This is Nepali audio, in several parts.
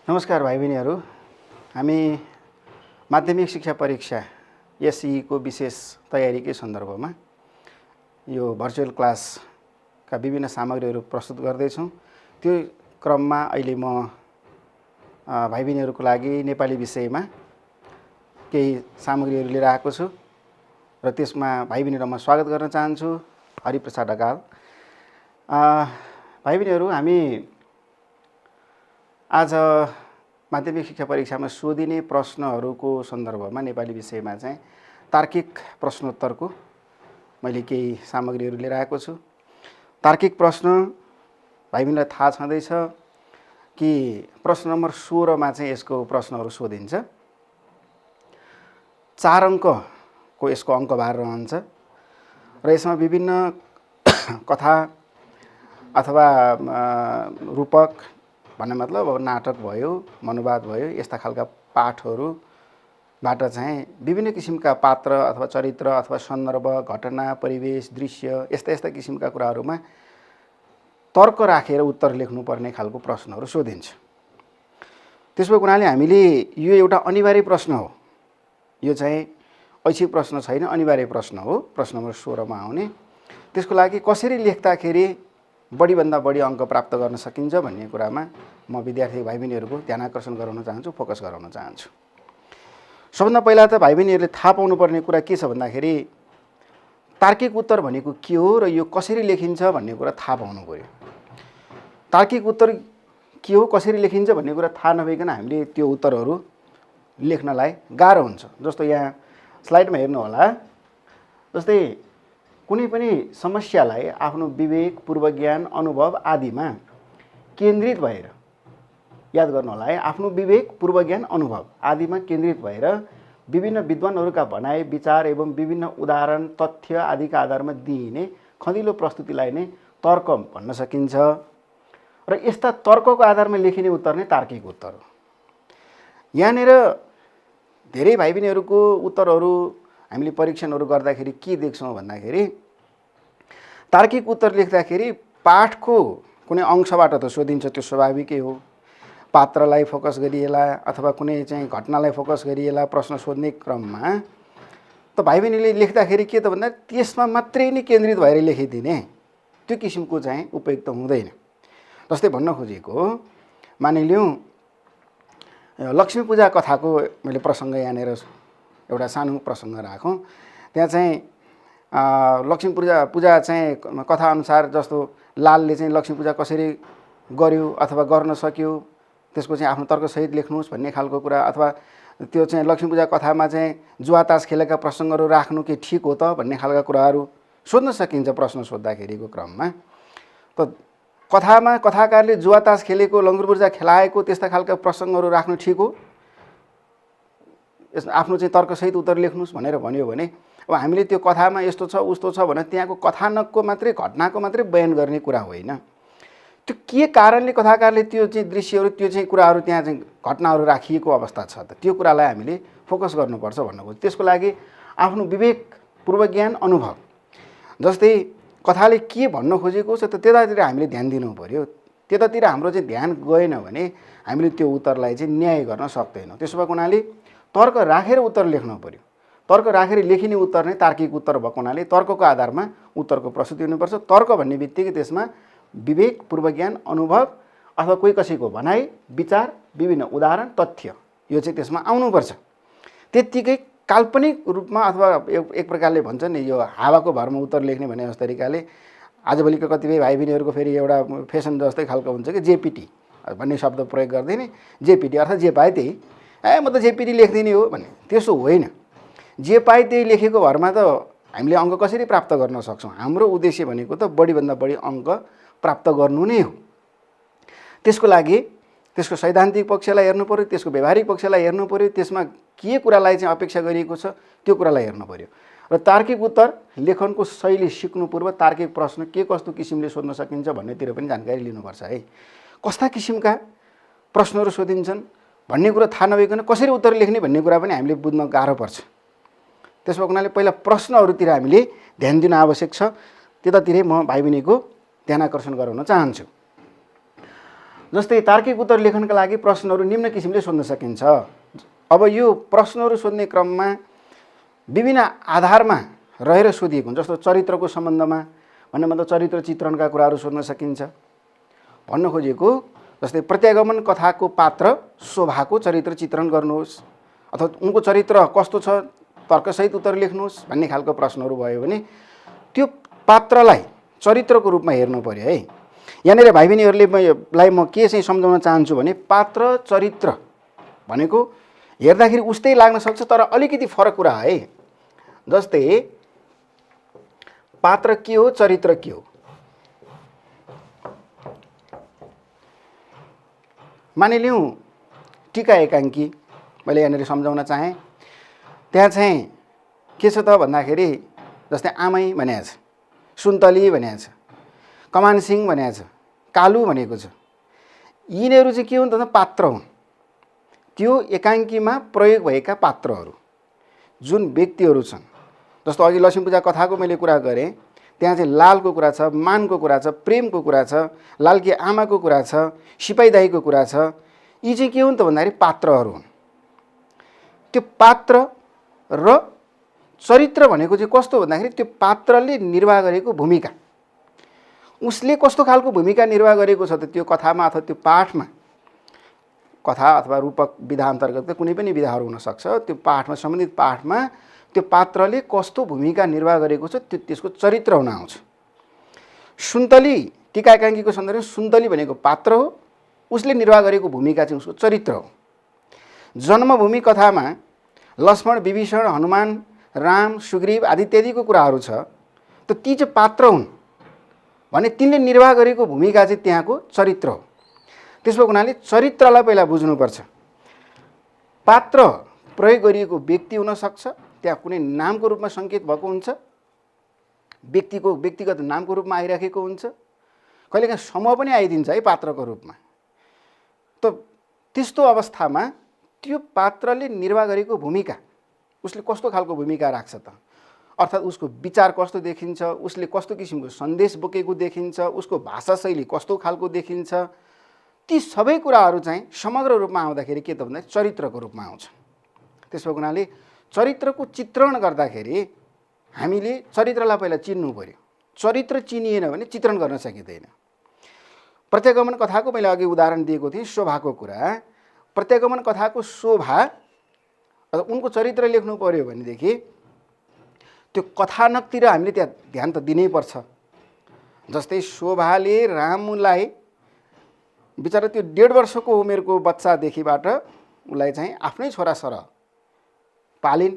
नमस्कार भाइ बहिनीहरू। हामी माध्यमिक शिक्षा परीक्षा एसई को विशेष तयारीकै सन्दर्भमा यो भर्चुअल क्लासका विभिन्न सामग्रीहरू प्रस्तुत गर्दैछौँ। त्यो क्रममा अहिले म भाइ बहिनीहरूको लागि नेपाली विषयमा केही सामग्रीहरू लिएर आएको छु र त्यसमा भाइ बहिनीहरूलाई म स्वागत गर्न चाहन्छु। हरिप्रसाद ढकाल। भाइ बहिनीहरू, हामी आज माध्यमिक शिक्षा परीक्षामा सोधिने प्रश्नहरूको सन्दर्भमा नेपाली विषयमा चाहिँ तार्किक प्रश्नोत्तरको मैले केही सामग्रीहरू लिएर आएको छु। तार्किक प्रश्न भाइ बहिनीलाई थाहा छँदैछ कि प्रश्न नम्बर 16 मा चाहिँ यसको प्रश्नहरू सोधिन्छ। 4 अङ्कको यसको अङ्कभार रहन्छ र यसमा विभिन्न कथा अथवा रूपक भन्ने मतलब अब नाटक भयो, मनोवाद भयो, यस्ता खालका पाठहरूबाट चाहिँ विभिन्न किसिमका पात्र अथवा चरित्र अथवा सन्दर्भ, घटना, परिवेश, दृश्य यस्ता किसिमका कुराहरूमा तर्क राखेर उत्तर लेख्नुपर्ने खालको प्रश्नहरू सोधिन्छ। त्यसको हुनाले हामीले यो एउटा अनिवार्य प्रश्न हो। यो चाहिँ ऐच्छिक प्रश्न छैन, अनिवार्य प्रश्न हो। प्रश्न नम्बर 16 मा आउने त्यसको लागि कसरी लेख्दाखेरि बढीभन्दा बढी अङ्क प्राप्त गर्न सकिन्छ भन्ने कुरामा म विद्यार्थी भाइ बहिनीहरूको ध्यान आकर्षण गराउन चाहन्छु, फोकस गराउन चाहन्छु। सबभन्दा पहिला त भाइ बहिनीहरूले थाहा पाउनुपर्ने कुरा के छ भन्दाखेरि तार्किक उत्तर भनेको के हो र यो कसरी लेखिन्छ भन्ने कुरा थाहा पाउनु पर्यो। तार्किक उत्तर के हो, कसरी लेखिन्छ भन्ने कुरा थाहा नभइकन हामीले त्यो उत्तरहरू लेख्नलाई गाह्रो हुन्छ। जस्तो यहाँ स्लाइडमा हेर्नु होला, जस्तै कुनै पनि समस्यालाई आफ्नो विवेक, पूर्वज्ञान, अनुभव आदिमा केन्द्रित भएर, याद गर्नु होला है, आफ्नो विवेक, पूर्वज्ञान, अनुभव आदिमा केन्द्रित भएर विभिन्न विद्वानहरूका भनाइ, विचार एवं विभिन्न उदाहरण, तथ्य आदिका आधारमा दिइने खँदिलो प्रस्तुतिलाई नै तर्क भन्न सकिन्छ र यस्ता तर्कको आधारमा लेखिने उत्तर नै तार्किक उत्तर हो। यहाँनिर धेरै भाइ बहिनीहरूको उत्तरहरू हामीले परीक्षणहरू गर्दाखेरि के देख्छौँ भन्दाखेरि तार्किक उत्तर लेख्दाखेरि पाठको कुनै अंशबाट त सोधिन्छ, त्यो स्वाभाविकै हो। पात्रलाई फोकस गरिएला अथवा कुनै चाहिँ घटनालाई फोकस गरिएला प्रश्न सोध्ने क्रममा त भाइ बहिनीले लेख्दाखेरि के त भन्दा त्यसमा मात्रै नै केन्द्रित भएर लेखिदिने त्यो किसिमको चाहिँ उपयुक्त हुँदैन। जस्तै भन्न खोजेको मानिलिउँ लक्ष्मी पूजा कथाको मैले प्रसङ्ग यहाँनिर एउटा सानो प्रसङ्ग राखौँ। त्यहाँ चाहिँ लक्ष्मी पूजा चाहिँ कथाअनुसार जस्तो लालले चाहिँ लक्ष्मी पूजा कसरी गर्यो अथवा गर्न सक्यो त्यसको चाहिँ आफ्नो तर्कसहित लेख्नुहोस् भन्ने खालको कुरा, अथवा त्यो चाहिँ लक्ष्मी पूजा कथामा चाहिँ जुवा तास खेलेका प्रसङ्गहरू राख्नु के ठिक हो त भन्ने खालका कुराहरू सोध्न सकिन्छ प्रश्न सोद्धाखेरिको क्रममा। त कथामा कथाकारले जुवा तास खेलेको, लङ्गुर बुर्जा खेलाएको त्यस्ता खालका प्रसङ्गहरू राख्नु ठिक हो, आफ्नो चाहिँ तर्कसहित उत्तर लेख्नुहोस् भनेर भन्यो भने अब हामीले त्यो कथामा यस्तो छ उस्तो छ भनेर त्यहाँको कथानकको मात्रै, घटनाको मात्रै बयान गर्ने कुरा होइन। त्यो के कारणले कथाकारले त्यो चाहिँ दृश्यहरू, त्यो चाहिँ कुराहरू, त्यहाँ चाहिँ घटनाहरू राखिएको अवस्था छ त त्यो कुरालाई हामीले फोकस गर्नुपर्छ भन्नु खोज्छ। त्यसको लागि आफ्नो विवेक, पूर्वज्ञान, अनुभव, जस्तै कथाले के भन्न खोजेको छ त त्यतातिर हामीले ध्यान दिनु पर्यो। त्यतातिर हाम्रो चाहिँ ध्यान गएन भने हामीले त्यो उत्तरलाई चाहिँ न्याय गर्न सक्दैनौँ। त्यसो भएको हुनाले तर्क राखेर उत्तर लेख्नु पर्यो। तर्क राखेर लेखिने उत्तर नै तार्किक उत्तर भएको हुनाले तर्कको आधारमा उत्तरको प्रस्तुति हुनुपर्छ। तर्क भन्ने बित्तिकै त्यसमा विवेक, पूर्वज्ञान, अनुभव अथवा कोही कसैको भनाइ, विचार, विभिन्न उदाहरण, तथ्य यो चाहिँ त्यसमा आउनुपर्छ। त्यत्तिकै काल्पनिक रूपमा अथवा एक प्रकारले भन्छ नि यो हावाको भरमा उत्तर लेख्ने भने जस्तो तरिकाले आजभोलिको कतिपय भाइ बहिनीहरूको फेरि एउटा फेसन जस्तै खालको हुन्छ कि जेपिटी भन्ने शब्द प्रयोग गर्दैन। जेपिटी अर्थात् जे पाए त्यही, म त जेपिटी लेख्दिनँ हो भन्ने, त्यसो होइन। जे पाए त्यही लेखेको भरमा त हामीले अङ्क कसरी प्राप्त गर्न सक्छौँ? हाम्रो उद्देश्य भनेको त बढीभन्दा बढी अङ्क प्राप्त गर्नु नै हो। त्यसको लागि त्यसको सैद्धान्तिक पक्षलाई हेर्नु पर्यो, त्यसको व्यवहारिक पक्षलाई हेर्नु पर्यो, त्यसमा के कुरालाई चाहिँ अपेक्षा गरिएको छ त्यो कुरालाई हेर्नु पर्यो। र तार्किक उत्तर लेखनको शैली सिक्नु पूर्व तार्किक प्रश्न के कस्तो किसिमले सोध्न सकिन्छ भन्नेतिर पनि जानकारी लिनुपर्छ है। कस्ता किसिमका प्रश्नहरू सोधिन्छन् भन्ने कुरा थाहा नभइकन कसरी उत्तर लेख्ने भन्ने कुरा पनि हामीले बुझ्न गाह्रो पर्छ। त्यसो भएको हुनाले पहिला प्रश्नहरूतिर हामीले ध्यान दिन आवश्यक छ। त्यतातिरै म भाइ बहिनीको ध्यान आकर्षण गराउन चाहन्छु। जस्तै तार्किक उत्तर लेखनका लागि प्रश्नहरू निम्न किसिमले सोध्न सकिन्छ। अब यो प्रश्नहरू सोध्ने क्रममा विभिन्न आधारमा रहेर सोधिएको हुन्छ। जस्तो चरित्रको सम्बन्धमा भन्ने मतलब चरित्र चित्रणका कुराहरू सोध्न सकिन्छ। भन्न खोजेको जस्तै प्रत्यागमन कथाको पात्र शोभाको चरित्र चित्रण गर्नुहोस् अथवा उनको चरित्र कस्तो छ तर्कसहित उत्तर लेख्नुहोस् भन्ने खालको प्रश्नहरू भयो भने त्यो पात्रलाई चरित्रको रूपमा हेर्नु पर्यो है। यहाँनिर भाइ बहिनीहरूलाई म के चाहिँ सम्झाउन चाहन्छु भने पात्र चरित्र भनेको हेर्दाखेरि उस्तै लाग्न सक्छ तर अलिकति फरक कुरा है। जस्तै पात्र के हो चरित्र के हो। मानिलिउँ टीका एकाङ्की मैले यहाँनिर सम्झाउन चाहेँ। त्यहाँ चाहिँ के छ त भन्दाखेरि जस्तै आमै भनेको छ, सुन्तली भनेको छ, कमानसिंह भनेको छ, कालु भनेको छ। यिनीहरू चाहिँ के हुन् त पात्र हुन्। त्यो एकाङ्कीमा प्रयोग भएका पात्रहरू जुन व्यक्तिहरू छन्। जस्तो अघि लक्ष्मीपूजा कथाको मैले कुरा गरेँ, त्यहाँ चाहिँ लालको कुरा छ, मानको कुरा छ, प्रेमको कुरा छ, लालकी आमाको कुरा छ, सिपाही दाईको कुरा छ। यी चाहिँ के हुन् त भन्दाखेरि पात्रहरू हुन्। त्यो पात्र र चरित्र भनेको चाहिँ कस्तो भन्दाखेरि त्यो पात्रले निर्वाह गरेको भूमिका, उसले कस्तो खालको भूमिका निर्वाह गरेको छ त त्यो कथामा अथवा त्यो पाठमा, कथा अथवा रूपक विधा अन्तर्गत कुनै पनि विधाहरू हुनसक्छ। त्यो पाठमा सम्बन्धित पाठमा त्यो पात्रले कस्तो भूमिका निर्वाह गरेको छ त्यो त्यसको चरित्र हुन आउँछ। सुन्तली टीका एकाङ्कीको सन्दर्भमा सुन्तली भनेको पात्र हो, उसले निर्वाह गरेको भूमिका चाहिँ उसको चरित्र हो। जन्मभूमि कथामा लक्ष्मण विभीषण हनुमान राम सुग्रीव आदि इत्यादिको कुराहरू छ त ती चाहिँ पात्र हुन् भने तिनले निर्वाह गरेको भूमिका चाहिँ त्यहाँको चरित्र हो। त्यसो हुनाले चरित्रलाई पहिला बुझ्नुपर्छ। पात्र प्रयोग गरिएको व्यक्ति हुनसक्छ, त्यहाँ कुनै नामको रूपमा सङ्केत भएको हुन्छ, व्यक्तिको व्यक्तिगत नामको रूपमा आइराखेको हुन्छ, कहिलेकाहीँ समूह पनि आइदिन्छ है पात्रको रूपमा। त त्यस्तो अवस्थामा त्यो पात्रले निर्वाह गरेको भूमिका, उसले कस्तो खालको भूमिका राख्छ त, अर्थात् उसको विचार कस्तो देखिन्छ, उसले कस्तो किसिमको सन्देश बोकेको देखिन्छ, उसको भाषाशैली कस्तो खालको देखिन्छ, ती सबै कुराहरू चाहिँ समग्र रूपमा आउँदाखेरि के त भन्दा चरित्रको रूपमा आउँछ। त्यसो हुनाले चरित्रको चित्रण गर्दाखेरि हामीले चरित्रलाई पहिला चिन्नु पर्यो। चरित्र चिनिएन भने चित्रण गर्न सकिँदैन। प्रत्यागमन कथाको मैले अघि उदाहरण दिएको थिएँ शोभाको कुरा। प्रत्यागमन कथाको शोभा उनको चरित्र लेख्नु पर्यो भनेदेखि त्यो कथानकतिर हामीले त्यहाँ ध्यान त दिनै पर्छ। जस्तै शोभाले रामलाई बिचरा त्यो 1.5 वर्षको उमेरको बच्चादेखिबाट उसलाई चाहिँ आफ्नै छोरा सरह पालिन्,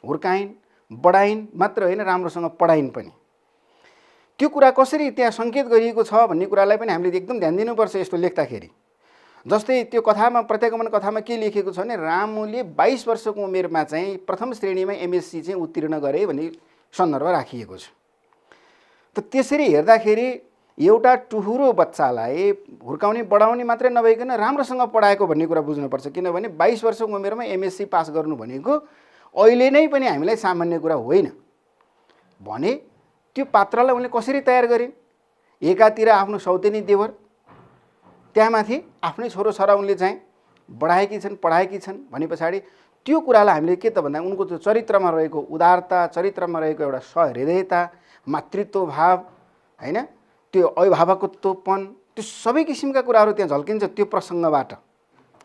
हुर्काइन्, बढाइन् मात्र होइन राम्रोसँग पढाइन् पनि। त्यो कुरा कसरी त्यहाँ सङ्केत गरिएको छ भन्ने कुरालाई पनि हामीले एकदम ध्यान दिनुपर्छ यस्तो लेख्दाखेरि। जस्तै त्यो कथामा प्रत्यागमन कथामा के लेखेको छ भने रामुले 22 वर्षको उमेरमा चाहिँ प्रथम श्रेणीमा एमएससी चाहिँ उत्तीर्ण गरे भन्ने सन्दर्भ राखिएको छ। त त्यसरी हेर्दाखेरि एउटा टुहुरो बच्चालाई हुर्काउने बढाउने मात्रै नभइकन राम्रोसँग पढाएको भन्ने कुरा बुझ्नुपर्छ। किनभने 22 वर्षको उमेरमा एमएससी पास गर्नु भनेको अहिले नै पनि हामीलाई सामान्य कुरा होइन भने त्यो पात्रलाई उनले कसरी तयार गरिन्। एकातिर आफ्नो सौतेनी देवर, त्यहाँमाथि आफ्नै छोरो छोरा उनले चाहिँ बढाएकी छन् पढाएकी छन् भने पछाडि त्यो कुरालाई हामीले के त भन्दा उनको त्यो चरित्रमा रहेको उदारता, चरित्रमा रहेको एउटा सहृदयता, मातृत्व भाव हैन, त्यो अभिभावकत्वपन, त्यो सबै किसिमका कुराहरू त्यहाँ झल्किन्छ त्यो प्रसङ्गबाट।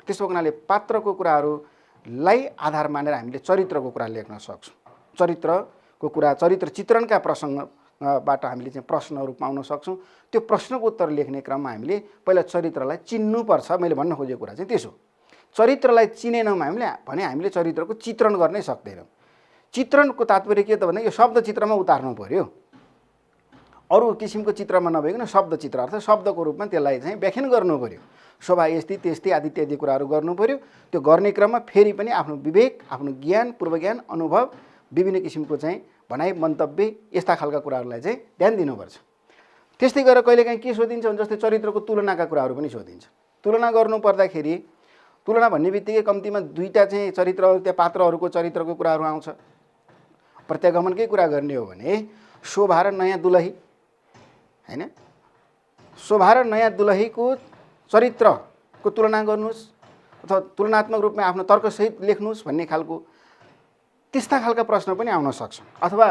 त्यसो हुनाले पात्रको कुराहरूलाई आधार मानेर हामीले चरित्रको कुरा लेख्न सक्छौँ। चरित्रको कुरा, चरित्र चित्रणका प्रसङ्गबाट हामीले चाहिँ प्रश्नहरू पाउन सक्छौँ। त्यो प्रश्नको उत्तर लेख्ने क्रममा हामीले पहिला चरित्रलाई चिन्नुपर्छ। मैले भन्न खोजेको कुरा चाहिँ त्यसो। चरित्रलाई चिनेनौँ भने हामीले चरित्रको चित्रण गर्नै सक्दैनौँ। चित्रणको तात्पर्य के त भन्दा यो शब्द चित्रमा उतार्नु पर्यो, अरू किसिमको चित्रमा नभइकन शब्द चित्र अर्थात् शब्दको रूपमा त्यसलाई चाहिँ व्याख्यान गर्नु पर्यो। शोभा यस्ती त्यस्ती आदि इत्यादि कुराहरू गर्नु पर्यो। त्यो गर्ने क्रममा फेरि पनि आफ्नो विवेक, आफ्नो ज्ञान, पूर्वज्ञान, अनुभव, विभिन्न किसिमको चाहिँ भनाइ मन्तव्य यस्ता खालका कुराहरूलाई चाहिँ ध्यान दिनुपर्छ। त्यस्तै गरेर कहिलेकाहीँ के सोधिन्छ भने जस्तै चरित्रको तुलनाका कुराहरू पनि सोधिन्छ। तुलना गर्नु पर्दाखेरि तुलना भन्ने बित्तिकै कम्तीमा 2टा चाहिँ चरित्रहरू, त्यहाँ पात्रहरूको चरित्रको कुराहरू आउँछ। प्रत्यागमनकै कुरा गर्ने हो भने शोभा र नयाँ दुलही हैन, शोभा र नयाँ दुलहीको चरित्रको तुलना गर्नुहोस् अथवा तुलनात्मक रूपमा आफ्नो तर्कसहित लेख्नुहोस् भन्ने खालको त्यस्ता खालका प्रश्न पनि आउन सक्छ। अथवा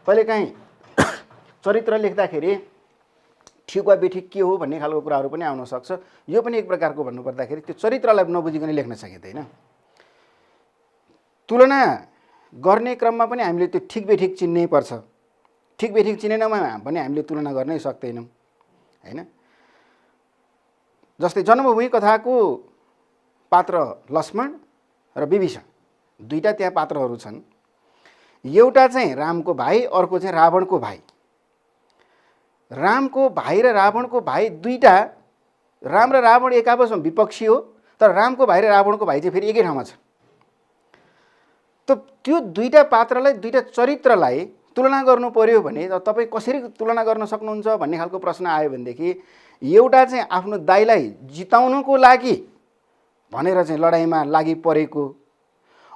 कहिलेकाहीँ चरित्र लेख्दाखेरि ठिक वा बेठिक के हो भन्ने खालको कुराहरू पनि आउन सक्छ। यो पनि एक प्रकारको भन्नुपर्दाखेरि त्यो चरित्रलाई नबुझिकन लेख्न सकिँदैन। तुलना गर्ने क्रममा पनि हामीले त्यो ठिक बेठिक चिन्नै पर्छ। ठिक बेठिक चिनेनौँ भने हामीले तुलना गर्नै सक्दैनौँ हैन। जस्तै जन्मभूमि कथाको पात्र लक्ष्मण र विभीषण दुईटा त्यहाँ पात्रहरू छन्। एउटा चाहिँ रामको भाइ, अर्को चाहिँ रावणको भाइ। रामको भाइ र रावणको भाइ दुईटा, राम र रावण एक आपसमा विपक्षी हो, तर रामको भाइ र रावणको भाइ चाहिँ फेरि एकै ठाउँमा छ। त त्यो दुईटा पात्रलाई, दुईटा चरित्रलाई तुलना गर्नु पर्यो भने तपाईँ कसरी तुलना गर्न सक्नुहुन्छ भन्ने खालको प्रश्न आयो भनेदेखि एउटा चाहिँ आफ्नो दाइलाई जिताउनको लागि भनेर चाहिँ लडाइँमा लागि परेको,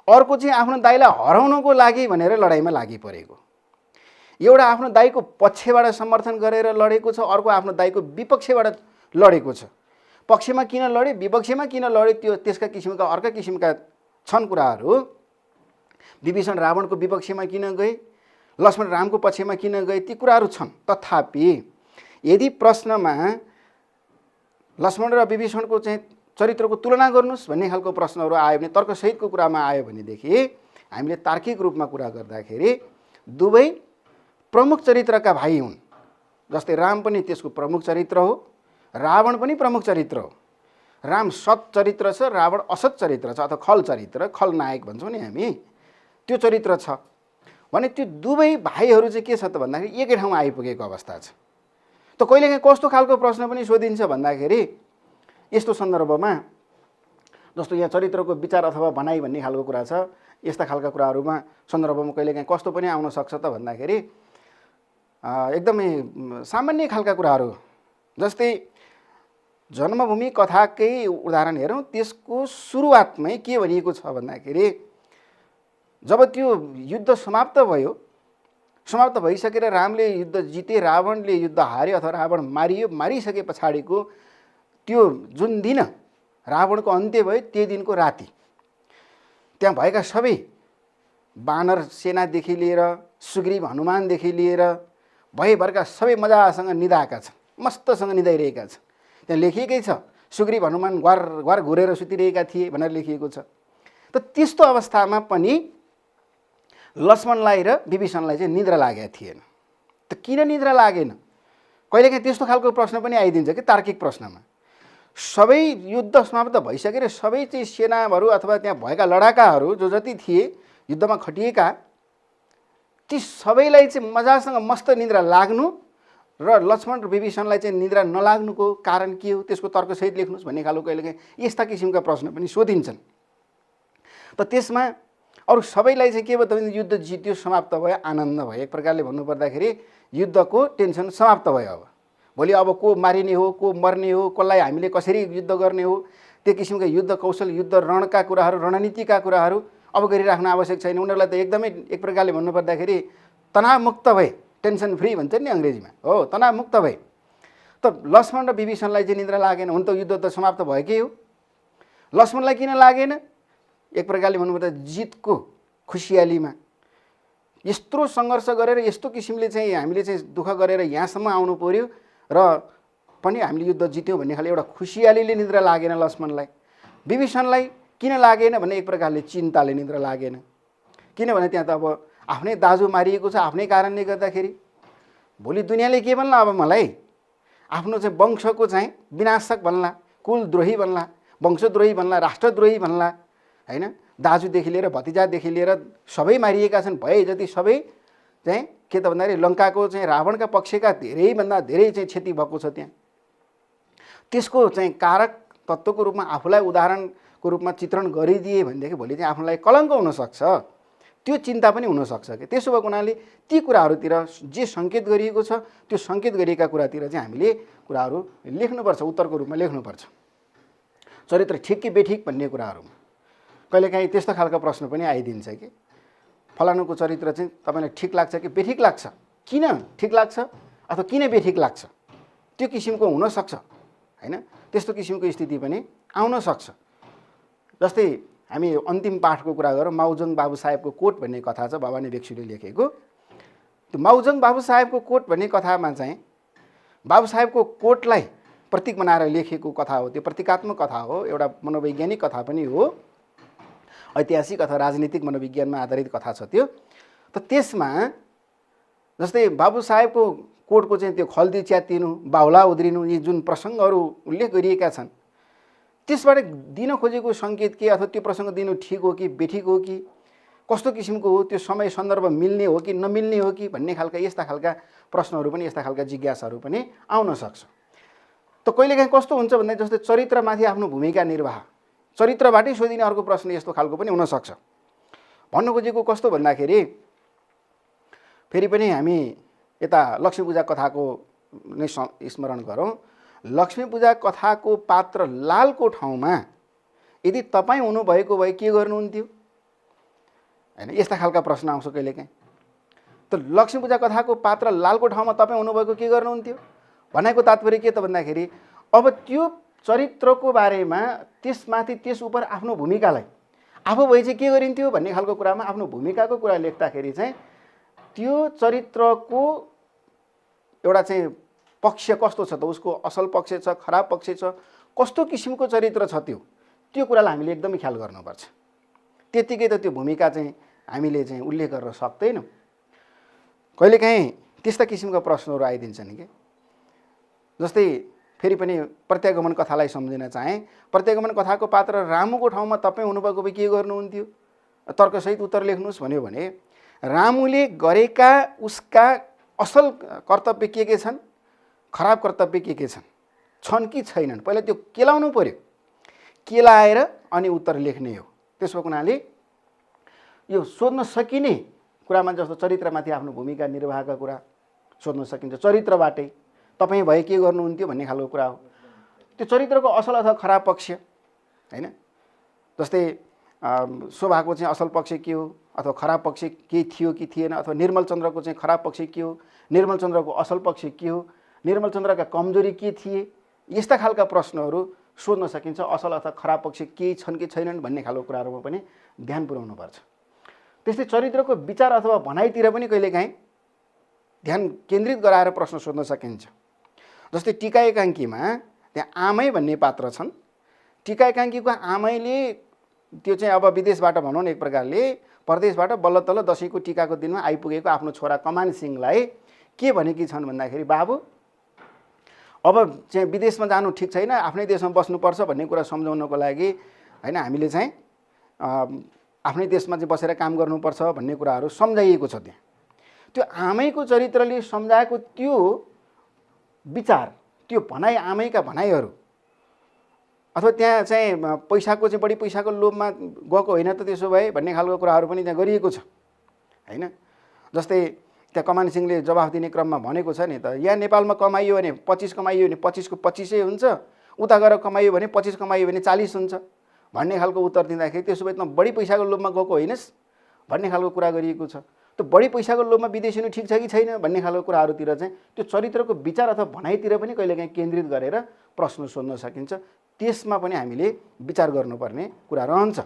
अर्को चाहिँ आफ्नो दाइलाई हराउनको लागि भनेर लडाइँमा लागि परेको। एउटा आफ्नो दाइको पक्षबाट समर्थन गरेर लडेको छ, अर्को आफ्नो दाइको विपक्षबाट लडेको छ। पक्षमा किन लडे, विपक्षमा किन लडे, त्यो त्यसका किसिमका अर्का किसिमका छन् कुराहरू। विभीषण रावणको विपक्षमा किन गए, लक्ष्मण रामको पक्षमा किन गए, ती कुराहरू छन्। तथापि यदि प्रश्नमा लक्ष्मण र विभीषणको चाहिँ चरित्रको तुलना गर्नुहोस् भन्ने खालको प्रश्नहरू आयो भने, तर्कसहितको कुरामा आयो भनेदेखि हामीले तार्किक रूपमा कुरा गर्दाखेरि दुवै प्रमुख चरित्रका भाइ हुन्। जस्तै राम पनि त्यसको प्रमुख चरित्र हो, रावण पनि प्रमुख चरित्र हो। राम सत् चरित्र छ, रावण असत् चरित्र छ अथवा खल चरित्र, खलनायक भन्छौँ नि हामी, त्यो चरित्र छ भने त्यो दुवै भाइहरू चाहिँ के छ त भन्दाखेरि एकै ठाउँमा आइपुगेको अवस्था छ। त कहिलेकाहीँ कस्तो खालको प्रश्न पनि सोधिन्छ भन्दाखेरि यस्तो सन्दर्भमा, जस्तो यहाँ चरित्रको विचार अथवा भनाइ भन्ने खालको कुरा छ, यस्ता खालका कुराहरूमा सन्दर्भमा कहिलेकाहीँ कस्तो पनि आउन सक्छ त भन्दाखेरि एकदमै सामान्य खालका कुराहरू। जस्तै जन्मभूमि कथाकै उदाहरण हेरौँ, त्यसको सुरुवातमै के भनिएको छ भन्दाखेरि जब त्यो युद्ध समाप्त भयो, समाप्त भइसकेर रामले युद्ध जिते, रावणले युद्ध हार्यो अथवा रावण मारियो, मारिसके पछाडिको त्यो जुन दिन रावणको अन्त्य भयो त्यो दिनको राति त्यहाँ भएका सबै बानर सेनादेखि लिएर सुग्रीव हनुमानदेखि लिएर भएभरका सबै मजासँग निदाएका छन्, मस्तसँग निदाइरहेका छन्। त्यहाँ लेखिएकै छ सुग्रीव हनुमान घर घर घुरेर सुतिरहेका थिए भनेर लेखिएको छ। त त्यस्तो अवस्थामा पनि लक्ष्मणलाई र विभीषणलाई चाहिँ निद्रा लागेको थिएन। त किन निद्रा लागेन? कहिलेकाहीँ त्यस्तो खालको प्रश्न पनि आइदिन्छ कि तार्किक प्रश्नमा। सबै युद्ध समाप्त भइसकेर सबै चाहिँ सेनाहरू अथवा त्यहाँ भएका लडाकाहरू जो जति थिए युद्धमा खटिएका, ती सबैलाई चाहिँ मजासँग मस्त निद्रा लाग्नु र लक्ष्मण र विभीषणलाई चाहिँ निद्रा नलाग्नुको कारण के हो, त्यसको तर्कसहित लेख्नुहोस् भन्ने खालको कहिलेकाहीँ यस्ता किसिमका प्रश्न पनि सोधिन्छन्। त त्यसमा अरू सबैलाई चाहिँ के भयो त, युद्ध जित्यो, समाप्त भयो, आनन्द भयो। एक प्रकारले भन्नुपर्दाखेरि युद्धको टेन्सन समाप्त भयो। अब भोलि अब को मारिने हो, को मर्ने हो, कसलाई हामीले कसरी युद्ध गर्ने हो, त्यो किसिमका युद्ध कौशल, युद्ध रणका कुराहरू, रणनीतिका कुराहरू अब गरिराख्न आवश्यक छैन। उनीहरूलाई त एकदमै एक प्रकारले भन्नुपर्दाखेरि तनावमुक्त भए, टेन्सन फ्री भन्छ नि अङ्ग्रेजीमा, हो, तनावमुक्त भए। त लक्ष्मण र विभीषणलाई चाहिँ निद्रा लागेन। हुन त युद्ध त समाप्त भएकै हो। लक्ष्मणलाई किन लागेन? एक प्रकारले भन्नुपर्दा जितको खुसियालीमा यत्रो सङ्घर्ष गरेर यस्तो किसिमले चाहिँ हामीले चाहिँ दुःख गरेर यहाँसम्म आउनु पर्यो र पनि हामीले युद्ध जित्यौँ भन्ने खाले एउटा खुसियालीले निद्रा लागेन लक्ष्मणलाई। विभीषणलाई किन लागेन भने एक प्रकारले चिन्ताले निद्रा लागेन। किनभने त्यहाँ त अब आफ्नै दाजु मारिएको छ, आफ्नै कारणले गर्दाखेरि भोलि दुनियाँले के भन्ला, अब मलाई आफ्नो चाहिँ वंशको चाहिँ विनाशक भन्ला, कुलद्रोही भन्ला, वंशद्रोही भन्ला, राष्ट्रद्रोही भन्ला हैन। दाजुदेखि लिएर भतिजादेखि लिएर सबै मारिएका छन्। भए जति सबै चाहिँ के त भन्दाखेरि लङ्काको चाहिँ रावणका पक्षका धेरैभन्दा धेरै चाहिँ क्षति भएको छ। त्यहाँ त्यसको चाहिँ कारक तत्त्वको रूपमा आफूलाई उदाहरणको रूपमा चित्रण गरिदिए भनेदेखि भोलि चाहिँ आफूलाई कलङ्क हुनसक्छ, त्यो चिन्ता पनि हुनसक्छ कि। त्यसो भएको हुनाले ती कुराहरूतिर जे सङ्केत गरिएको छ त्यो सङ्केत गरिएका कुरातिर चाहिँ हामीले कुराहरू लेख्नुपर्छ, उत्तरको रूपमा लेख्नुपर्छ। चरित्र ठिक कि बेठिक भन्ने कुराहरूमा कहिलेकाहीँ त्यस्तो खालको प्रश्न पनि आइदिन्छ कि फलानुको चरित्र चाहिँ तपाईँलाई ठिक लाग्छ कि बेठिक लाग्छ, किन ठिक लाग्छ अथवा किन बेठिक लाग्छ, त्यो किसिमको हुनसक्छ हैन। त्यस्तो किसिमको स्थिति पनि आउन सक्छ। जस्तै हामी अन्तिम पाठको कुरा गरौँ, माउजङ बाबु साहेबको कोट भन्ने कथा छ, भवानी भिक्षुले लेखेको। त्यो माउजङ बाबु साहेबको कोट भन्ने कथामा चाहिँ बाबु साहेबको कोटलाई प्रतीक बनाएर लेखेको कथा हो। त्यो प्रतीकात्मक कथा हो, एउटा मनोवैज्ञानिक कथा पनि हो, ऐतिहासिक अथवा राजनीतिक मनोविज्ञानमा आधारित कथा छ त्यो। त त्यसमा जस्तै बाबु साहेबको कोटको चाहिँ त्यो खल्दी च्यातिनु, बाहुला उद्रिनु, यी जुन प्रसङ्गहरू उल्लेख गरिएका छन्, त्यसबाट दिन खोजेको सङ्केत के, अथवा त्यो प्रसङ्ग दिनु ठिक हो कि बेठिक हो कि, कस्तो किसिमको हो, त्यो समय सन्दर्भ मिल्ने हो कि नमिल्ने हो कि भन्ने खालका यस्ता खालका प्रश्नहरू पनि, यस्ता खालका जिज्ञासाहरू पनि आउन सक्छ। त कहिलेकाहीँ कस्तो हुन्छ भन्दा जस्तै चरित्रमाथि आफ्नो भूमिका निर्वाह, चरित्रबाटै सोधिने अर्को प्रश्न यस्तो खालको पनि हुनसक्छ। भन्नु खोजेको कस्तो भन्दाखेरि फेरि पनि हामी यता लक्ष्मी पूजा कथाको नै स्मरण गरौँ। लक्ष्मी पूजा कथाको पात्र लालको ठाउँमा यदि तपाईँ हुनुभएको भए के गर्नुहुन्थ्यो हैन, यस्ता खालका प्रश्न आउँछ कहिलेकाहीँ। त लक्ष्मी पूजा कथाको पात्र लालको ठाउँमा तपाईँ हुनुभएको के गर्नुहुन्थ्यो भनेको तात्पर्य के त भन्दाखेरि अब त्यो चरित्रको बारेमा, त्यसमाथि त्यस उप आफ्नो भूमिकालाई आफू भए चाहिँ के गरिन्थ्यो भन्ने खालको कुरामा आफ्नो भूमिकाको कुरा लेख्दाखेरि चाहिँ त्यो चरित्रको एउटा चाहिँ पक्ष कस्तो छ त, उसको असल पक्ष छ, खराब पक्ष छ, कस्तो किसिमको चरित्र छ, त्यो कुरालाई हामीले एकदमै ख्याल गर्नुपर्छ। त्यतिकै त त्यो भूमिका चाहिँ हामीले चाहिँ उल्लेख गर्न सक्दैनौँ। कहिलेकाहीँ त्यस्ता किसिमका प्रश्नहरू आइदिन्छन् कि जस्तै फेरि पनि प्रत्यागमन कथालाई सम्झिन चाहे। प्रत्यागमन कथाको पात्र रामुको ठाउँमा तपाईँ हुनुभएको भए के गर्नुहुन्थ्यो, तर्कसहित उत्तर लेख्नुहोस् भन्यो भने रामुले गरेका उसका असल कर्तव्य के छन्, खराब कर्तव्य के छन् कि छैनन्, पहिला त्यो केलाउनु पर्यो। केलाएर अनि उत्तर लेख्ने हो। त्यसो भएको हुनाले यो सोध्न सकिने कुरामा जस्तो चरित्रमाथि आफ्नो भूमिका निर्वाहका कुरा सोध्न सकिन्छ, चरित्रबाटै तपाईँ भए के गर्नुहुन्थ्यो भन्ने खालको कुरा हो। त्यो चरित्रको असल अथवा खराब पक्ष हैन, जस्तै शोभाको चाहिँ असल पक्ष के हो अथवा खराब पक्ष के थियो कि थिएन, अथवा निर्मल चन्द्रको चाहिँ खराब पक्ष के हो, निर्मल चन्द्रको असल पक्ष के हो, निर्मल चन्द्रका कमजोरी के थिए, यस्ता खालका प्रश्नहरू सोध्न सकिन्छ। असल अथवा खराब पक्ष के छन् कि छैनन् भन्ने खालको कुराहरूमा पनि ध्यान पुर्याउनुपर्छ। त्यस्तै चरित्रको विचार अथवा भनाइतिर पनि कहिलेकाहीँ ध्यान केन्द्रित गराएर प्रश्न सोध्न सकिन्छ। जस्तै टीका एकाङ्कीमा त्यहाँ आमै भन्ने पात्र छन्। टीका एकाङ्कीको आमैले त्यो चाहिँ अब विदेशबाट भनौँ न एक प्रकारले परदेशबाट बल्ल तल्ल दसैँको टीकाको दिनमा आइपुगेको आफ्नो छोरा कमान सिंहलाई के भनेकी छन् भन्दाखेरि बाबु अब चाहिँ विदेशमा जानु ठिक छैन, आफ्नै देशमा बस्नुपर्छ भन्ने कुरा सम्झाउनको लागि हैन हामीले चाहिँ आफ्नै देशमा चाहिँ बसेर काम गर्नुपर्छ भन्ने कुराहरू सम्झाइएको छ। त्यहाँ त्यो आमैको चरित्रले सम्झाएको त्यो विचार, त्यो भनाइ, आमैका भनाइहरू, अथवा त्यहाँ चाहिँ पैसाको चाहिँ बढी पैसाको लोभमा गएको होइन त त्यसो भए भन्ने खालको कुराहरू पनि त्यहाँ गरिएको छ हैन। जस्तै त्यहाँ कमान सिंहले जवाफ दिने क्रममा भनेको छ नि त, यहाँ नेपालमा कमाइयो भने 25 कमाइयो भने 25 को 25 हुन्छ, उता गएर कमाइयो भने 25 कमाइयो भने 40 हुन्छ भन्ने खालको उत्तर दिँदाखेरि त्यसो भए त बढी पैसाको लोभमा गएको होइनस् भन्ने खालको कुरा गरिएको छ। त्यो बढी पैसाको लोभमा विदेशिनु ठिक छ कि छैन भन्ने खालको कुराहरूतिर चाहिँ त्यो चरित्रको विचार अथवा भनाइतिर पनि कहिलेकाहीँ केन्द्रित गरेर प्रश्न सोध्न सकिन्छ। त्यसमा पनि हामीले विचार गर्नुपर्ने कुरा रहन्छ।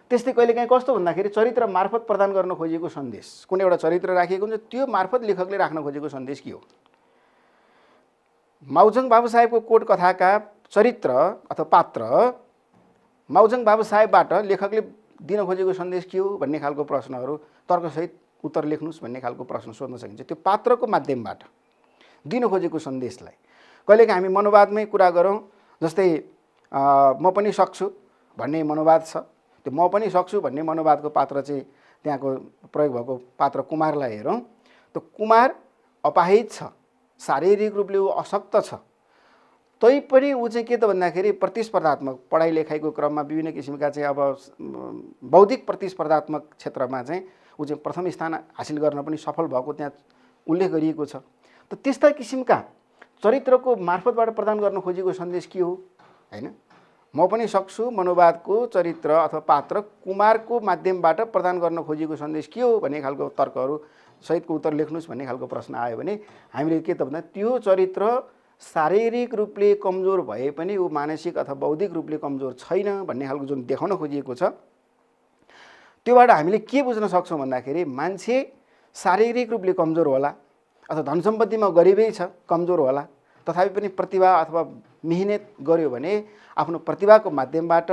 त्यस्तै कहिलेकाहीँ कस्तो भन्दाखेरि चरित्र मार्फत प्रदान गर्न खोजेको सन्देश, कुनै एउटा चरित्र राखिएको हुन्छ, त्यो मार्फत लेखकले राख्न खोजेको सन्देश के हो। माउजङ बाबु साहेबको कोट कथाका चरित्र अथवा पात्र माउजङ बाबु साहेबबाट लेखकले दिन खोजेको सन्देश के हो भन्ने खालको प्रश्नहरू तर्कसहित उत्तर लेख्नुहोस् भन्ने खालको प्रश्न सोध्न सकिन्छ। त्यो पात्रको माध्यमबाट दिन खोजेको सन्देशलाई कहिलेकाहीँ हामी मनोवादमै कुरा गरौँ। जस्तै म पनि सक्छु भन्ने मनोवाद छ, त्यो म पनि सक्छु भन्ने मनोवादको पात्र चाहिँ त्यहाँको प्रयोग भएको पात्र कुमारलाई हेरौँ। त कुमार अपाहिज छ, शारीरिक रूपले ऊ अशक्त छ, तैपनि ऊ चाहिँ के त भन्दाखेरि प्रतिस्पर्धात्मक पढाइ लेखाइको क्रममा विभिन्न किसिमका चाहिँ अब बौद्धिक प्रतिस्पर्धात्मक क्षेत्रमा चाहिँ ऊ चाहिँ प्रथम स्थान हासिल गर्न पनि सफल भएको त्यहाँ उल्लेख गरिएको छ। त त्यस्ता किसिमका चरित्रको मार्फतबाट प्रदान गर्न खोजेको सन्देश के हो हैन। म पनि सक्छु मनोवादको चरित्र अथवा पात्र कुमारको माध्यमबाट प्रदान गर्न खोजेको सन्देश के हो भन्ने खालको तर्कहरू सहितको उत्तर लेख्नुहोस् भन्ने खालको प्रश्न आयो भने हामीले के त भन्दा त्यो चरित्र शारीरिक रूपले कमजोर भए पनि ऊ मानसिक अथवा बौद्धिक रूपले कमजोर छैन भन्ने खालको जुन देखाउन खोजिएको छ, त्योबाट हामीले के बुझ्न सक्छौँ भन्दाखेरि मान्छे शारीरिक रूपले कमजोर होला अथवा धन सम्पत्तिमा गरिबै छ कमजोर होला, तथापि पनि प्रतिभा अथवा मेहनत गर्यो भने आफ्नो प्रतिभाको माध्यमबाट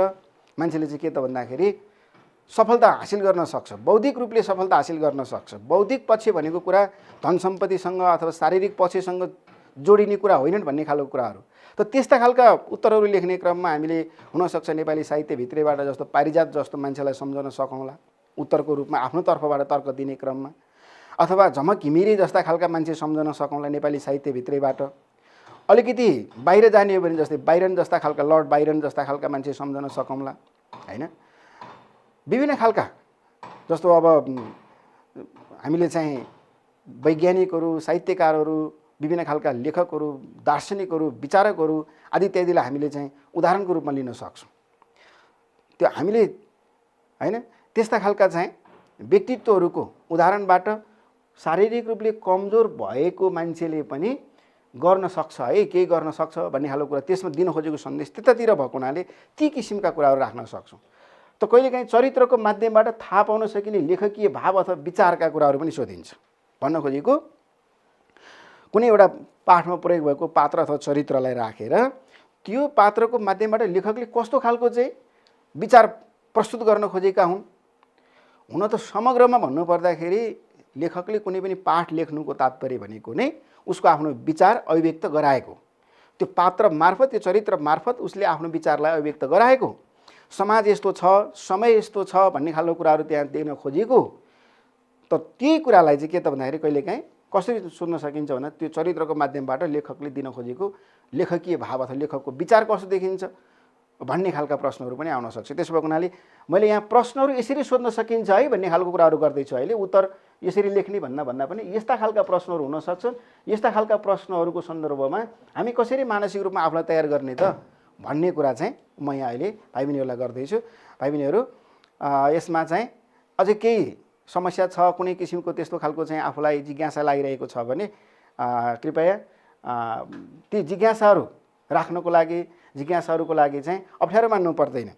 मान्छेले चाहिँ के त भन्दाखेरि सफलता हासिल गर्न सक्छ, बौद्धिक रूपले सफलता हासिल गर्न सक्छ। बौद्धिक पक्ष भनेको कुरा धन सम्पत्तिसँग अथवा शारीरिक पक्षसँग जोडिने कुरा होइनन् भन्ने खालको कुराहरू। त त्यस्ता खालका उत्तरहरू लेख्ने क्रममा हामीले हुनसक्छ नेपाली साहित्यभित्रैबाट जस्तो पारिजात जस्तो मान्छेलाई सम्झाउन सकौँला उत्तरको रूपमा आफ्नो तर्फबाट तर्क दिने क्रममा, अथवा झमक घिमिरे जस्ता खालका मान्छे सम्झाउन सकौँला नेपाली साहित्यभित्रैबाट। अलिकति बाहिर जाने हो भने जस्तै बाइरन जस्ता खालका, लर्ड बाइरन जस्ता खालका मान्छे सम्झाउन सकौँला हैन। विभिन्न खालका जस्तो अब हामीले चाहिँ वैज्ञानिकहरू, साहित्यकारहरू, विभिन्न खालका लेखकहरू, दार्शनिकहरू, विचारकहरू आदि इत्यादिलाई हामीले चाहिँ उदाहरणको रूपमा लिन सक्छौँ। त्यो हामीले हैन त्यस्ता खालका चाहिँ व्यक्तित्वहरूको उदाहरणबाट शारीरिक रूपले कमजोर भएको मान्छेले पनि गर्न सक्छ है, केही गर्न सक्छ भन्ने खालको कुरा त्यसमा दिन खोजेको सन्देश त्यतातिर भएको हुनाले ती किसिमका कुराहरू राख्न सक्छौँ। त कहिलेकाहीँ चरित्रको माध्यमबाट थाहा पाउन सकिने लेखकीय भाव अथवा विचारका कुराहरू पनि सोधिन्छ। भन्न खोजेको कुनै एउटा पाठमा प्रयोग भएको पात्र अथवा चरित्रलाई राखेर त्यो पात्रको माध्यमबाट लेखकले कस्तो खालको चाहिँ विचार प्रस्तुत गर्न खोजेका हुन्। हुन त समग्रमा भन्नुपर्दाखेरि लेखकले कुनै पनि पाठ लेख्नुको तात्पर्य भनेको नै उसको आफ्नो विचार अभिव्यक्त गराएको, त्यो पात्र मार्फत, त्यो चरित्र मार्फत उसले आफ्नो विचारलाई अभिव्यक्त गराएको, समाज यस्तो छ, समय यस्तो छ भन्ने खालको कुराहरू त्यहाँ दिन खोजेको। त त्यही कुरालाई चाहिँ के त भन्दाखेरि कहिलेकाहीँ कसरी सोध्न सकिन्छ भन्दा त्यो चरित्रको माध्यमबाट लेखकले दिन खोजेको लेखकीय भाव अथवा लेखकको विचार कस्तो देखिन्छ भन्ने खालका प्रश्नहरू पनि आउन सक्छ। त्यसो भएको हुनाले मैले यहाँ प्रश्नहरू यसरी सोध्न सकिन्छ है भन्ने खालको कुराहरू गर्दैछु अहिले, उत्तर यसरी लेख्ने भन्दा पनि यस्ता खालका प्रश्नहरू हुन सक्छन्। यस्ता खालका प्रश्नहरूको सन्दर्भमा हामी कसरी मानसिक रूपमा आफूलाई तयार गर्ने त भन्ने कुरा चाहिँ म यहाँ अहिले भाइ बहिनीहरूलाई गर्दैछु। भाइ बहिनीहरू यसमा चाहिँ अझै केही समस्या छ, कुनै किसिमको त्यस्तो खालको चाहिँ आफूलाई जिज्ञासा लागिरहेको छ भने कृपया ती जिज्ञासाहरू राख्नको लागि, जिज्ञासाहरूको लागि चाहिँ अप्ठ्यारो मान्नु पर्दैन।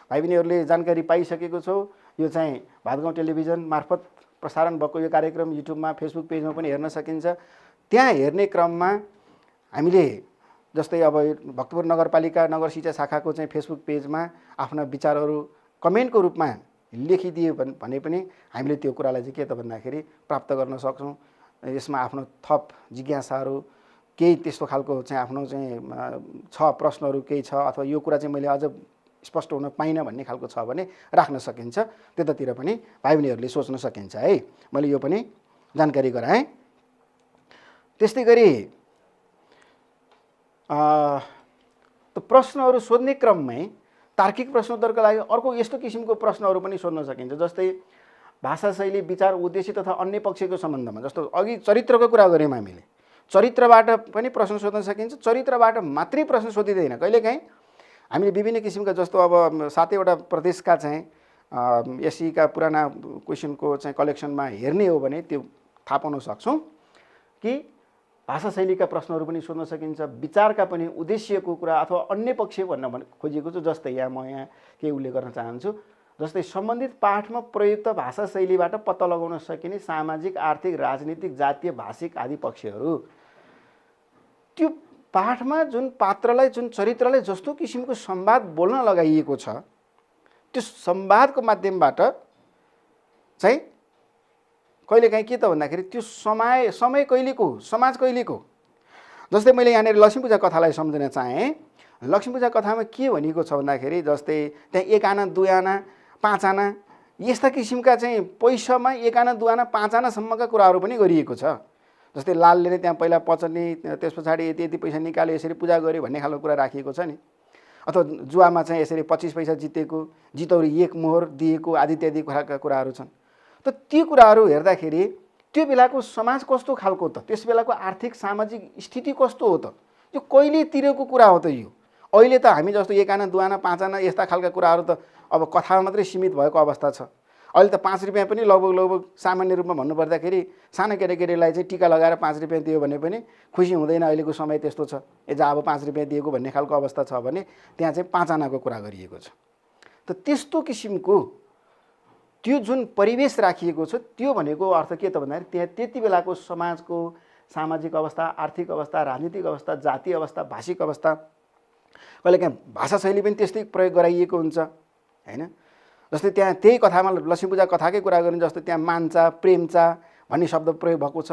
भाइ बहिनीहरूले जानकारी पाइसकेको छौ, यो चाहिँ भातगाउँ टेलिभिजन मार्फत प्रसारण भएको यो कार्यक्रम युट्युबमा, फेसबुक पेजमा पनि हेर्न सकिन्छ। त्यहाँ हेर्ने क्रममा हामीले जस्तै अब भक्तपुर नगरपालिका नगर शिक्षा शाखाको चाहिँ फेसबुक पेजमा आफ्ना विचारहरू कमेन्टको रूपमा लेखिदियो भने पनि हामीले त्यो कुरालाई चाहिँ के त भन्दाखेरि प्राप्त गर्न सक्छौँ। यसमा आफ्नो थप जिज्ञासाहरू केही त्यस्तो खालको चाहिँ आफ्नो चाहिँ छ प्रश्नहरू केही छ अथवा यो कुरा चाहिँ मैले अझ स्पष्ट हुन पाइनँ भन्ने खालको छ भने राख्न सकिन्छ। त्यतातिर पनि भाइ बहिनीहरूले सोच्न सकिन्छ है। मैले यो पनि जानकारी गराएँ। त्यस्तै गरी प्रश्नहरू सोध्ने क्रममै तार्किक प्रश्नोत्तरका लागि अर्को यस्तो किसिमको प्रश्नहरू पनि सोध्न सकिन्छ। जस्तै भाषा शैली, विचार, उद्देश्य तथा अन्य पक्षको सम्बन्धमा, जस्तो अघि चरित्रको कुरा गऱ्यौँ हामीले, चरित्रबाट पनि प्रश्न सोध्न सकिन्छ। चरित्रबाट मात्रै प्रश्न सोधिँदैन, कहिलेकाहीँ हामीले विभिन्न किसिमका जस्तो अब 7वटा प्रदेशका चाहिँ एससीका पुराना क्वेसनको चाहिँ कलेक्सनमा हेर्ने हो भने त्यो थाहा पाउन सक्छौँ कि भाषा शैलीका प्रश्नहरू पनि सोध्न सकिन्छ, विचारका पनि, उद्देश्यको कुरा अथवा अन्य पक्ष भन्न खोजेको छु। जस्तै यहाँ म यहाँ केही उल्लेख गर्न चाहन्छु। जस्तै सम्बन्धित पाठमा प्रयुक्त भाषा शैलीबाट पत्ता लगाउन सकिने सामाजिक, आर्थिक, राजनीतिक, जातीय, भाषिक आदि पक्षहरू। त्यो पाठमा जुन पात्रलाई, जुन चरित्रलाई जस्तो किसिमको संवाद बोल्न लगाइएको छ, त्यो संवादको माध्यमबाट चाहिँ कहिलेकाहीँ के त भन्दाखेरि त्यो समय कहिलेको, समाज कहिलेको। जस्तै मैले यहाँनिर लक्ष्मीपूजा कथालाई सम्झन चाहेँ। लक्ष्मीपूजा कथामा के भनेको छ भन्दाखेरि जस्तै त्यहाँ 1 आना 2 आना 5 आना यस्ता किसिमका चाहिँ पैसामा 1 आना 2 आना 5 आनासम्मका कुराहरू पनि गरिएको छ। जस्तै लालले नै त्यहाँ पहिला पचनी, त्यस पछाडि यति यति पैसा निकाल्यो, यसरी पूजा गर्यो भन्ने खालको कुरा राखिएको छ नि। अथवा जुवामा चाहिँ यसरी 25 पैसा जितेको, जितौरी 1 मोहर दिएको आदि इत्यादि कुराहरू छन्। त ती कुराहरू हेर्दाखेरि त्यो बेलाको समाज कस्तो खालको त, त्यस बेलाको आर्थिक सामाजिक स्थिति कस्तो हो त, यो कहिलेतिरको कुरा हो त यो। अहिले त हामी जस्तो 1 आना 2 आना 5 आना यस्ता खालका कुराहरू त अब कथामा मात्रै सीमित भएको अवस्था छ। अहिले त 5 रुपियाँ पनि लगभग सामान्य रूपमा भन्नुपर्दाखेरि सानो केटाकेटीलाई चाहिँ टिका लगाएर 5 रुपियाँ दियो भने पनि खुसी हुँदैन। अहिलेको समय त्यस्तो छ। अब 5 रुपियाँ दिएको भन्ने खालको अवस्था छ भने त्यहाँ चाहिँ 5 आनाको कुरा गरिएको छ। त त्यस्तो किसिमको त्यो जुन परिवेश राखिएको छ त्यो भनेको अर्थ के त भन्दाखेरि त्यहाँ त्यति बेलाको समाजको सामाजिक अवस्था, आर्थिक अवस्था, राजनीतिक अवस्था, जातीय अवस्था, भाषिक अवस्था, कहिलेकाहीँ भाषा शैली पनि त्यस्तै प्रयोग गराइएको हुन्छ हैन। जस्तै त्यहाँ त्यही कथामा लक्ष्मीपूजा कथाकै कुरा गर्ने जस्तो त्यहाँ मान्चा, प्रेमचा भन्ने शब्द प्रयोग भएको छ।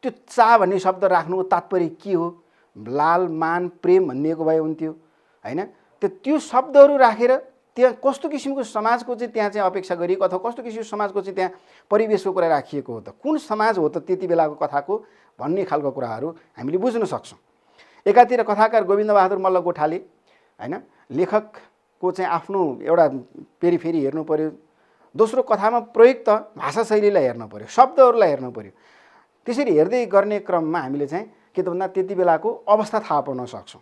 त्यो चा भन्ने शब्द राख्नुको तात्पर्य के हो? लाल, मान, प्रेम भनिएको भए हुन्थ्यो हैन। त्यो शब्दहरू राखेर त्यहाँ कस्तो किसिमको समाजको चाहिँ त्यहाँ चाहिँ अपेक्षा गरिएको अथवा कस्तो किसिमको समाजको चाहिँ त्यहाँ परिवेशको कुरा राखिएको हो त, कुन समाज हो त त्यति बेलाको कथाको भन्ने खालको कुराहरू हामीले बुझ्न सक्छौँ। एकातिर कथाकार गोविन्दबहादुर मल्ल गोठाले हैन, लेखकको चाहिँ आफ्नो एउटा फेरि हेर्नु पर्यो। दोस्रो कथामा प्रयुक्त भाषा शैलीलाई हेर्नु पर्यो, शब्दहरूलाई हेर्नु पर्यो। त्यसरी हेर्दै गर्ने क्रममा हामीले चाहिँ के त भन्दा त्यति बेलाको अवस्था थाहा पाउन सक्छौँ।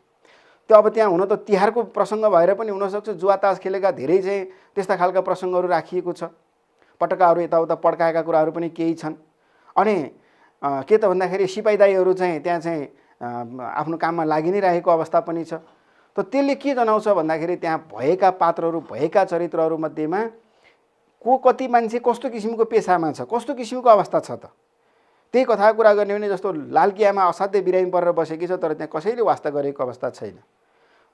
त्यो अब त्यहाँ हुन त तिहारको प्रसङ्ग भएर पनि हुनसक्छ, जुवा तास खेलेका धेरै चाहिँ त्यस्ता खालका प्रसङ्गहरू राखिएको छ। पटकाहरू यताउता पड्काएका कुराहरू पनि केही छन्। अनि के त भन्दाखेरि सिपाहीदाईहरू चाहिँ त्यहाँ चाहिँ आफ्नो काममा लागि नै रहेको अवस्था पनि छ। त त्यसले के जनाउँछ भन्दाखेरि त्यहाँ भएका पात्रहरू, भएका चरित्रहरूमध्येमा को कति मान्छे कस्तो किसिमको पेसामा छ, कस्तो किसिमको अवस्था छ त। त्यही कथा कुरा गर्ने भने जस्तो लालकी आमा असाध्यै बिरामी परेर बसेकी छ, तर त्यहाँ कसैले वास्ता गरेको अवस्था छैन।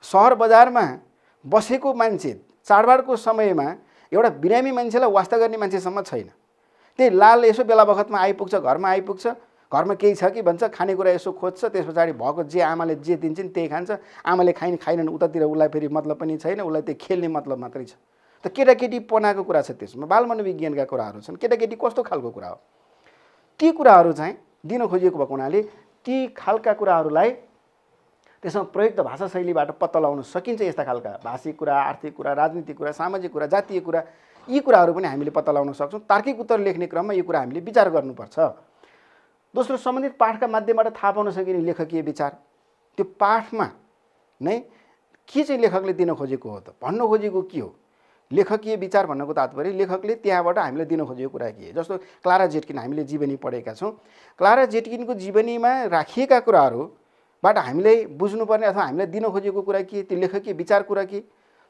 सहर बजारमा बसेको मान्छे चाडबाडको समयमा एउटा बिरामी मान्छेलाई वास्ता गर्ने मान्छेसम्म छैन। त्यही लाल यसो बेला बखतमा आइपुग्छ, घरमा आइपुग्छ, घरमा केही छ कि भन्छ, खानेकुरा यसो खोज्छ, त्यस पछाडि भएको जे आमाले जे दिन्छन् त्यही खान्छ। आमाले खाइनन् उतातिर उसलाई फेरि मतलब पनि छैन, उसलाई त्यो खेल्ने मतलब मात्रै छ। त केटाकेटी पनाको कुरा छ, त्यसमा बाल मनोविज्ञानका कुराहरू छन्। केटाकेटी कस्तो खालको कुरा हो, ती कुराहरू चाहिँ दिन खोजिएको भएको हुनाले ती खालका कुराहरूलाई त्यसमा प्रयुक्त भाषा शैलीबाट पत्ता लगाउन सकिन्छ। यस्ता खालका भाषिक कुरा, आर्थिक कुरा, राजनीतिक कुरा, सामाजिक कुरा, जातीय कुरा, यी कुराहरू पनि हामीले पत्ता लगाउन सक्छौँ। तार्किक उत्तर लेख्ने क्रममा यो कुरा हामीले विचार गर्नुपर्छ। दोस्रो, सम्बन्धित पाठका माध्यमबाट थाहा पाउन सकिने लेखकीय विचार, त्यो पाठमा नै के चाहिँ लेखकले दिन खोजेको हो त, भन्न खोजेको के हो। लेखकीय विचार भन्नको तात्पर्य लेखकले त्यहाँबाट हामीले दिन खोजेको कुरा के हो। जस्तो क्लारा जेटकिन हामीले जीवनी पढेका छौँ। क्लारा जेटकिनको जीवनीमा राखिएका कुराहरूबाट हामीले बुझ्नुपर्ने अथवा हामीले दिन खोजेको कुरा के, त्यो लेखकीय विचार कुरा के।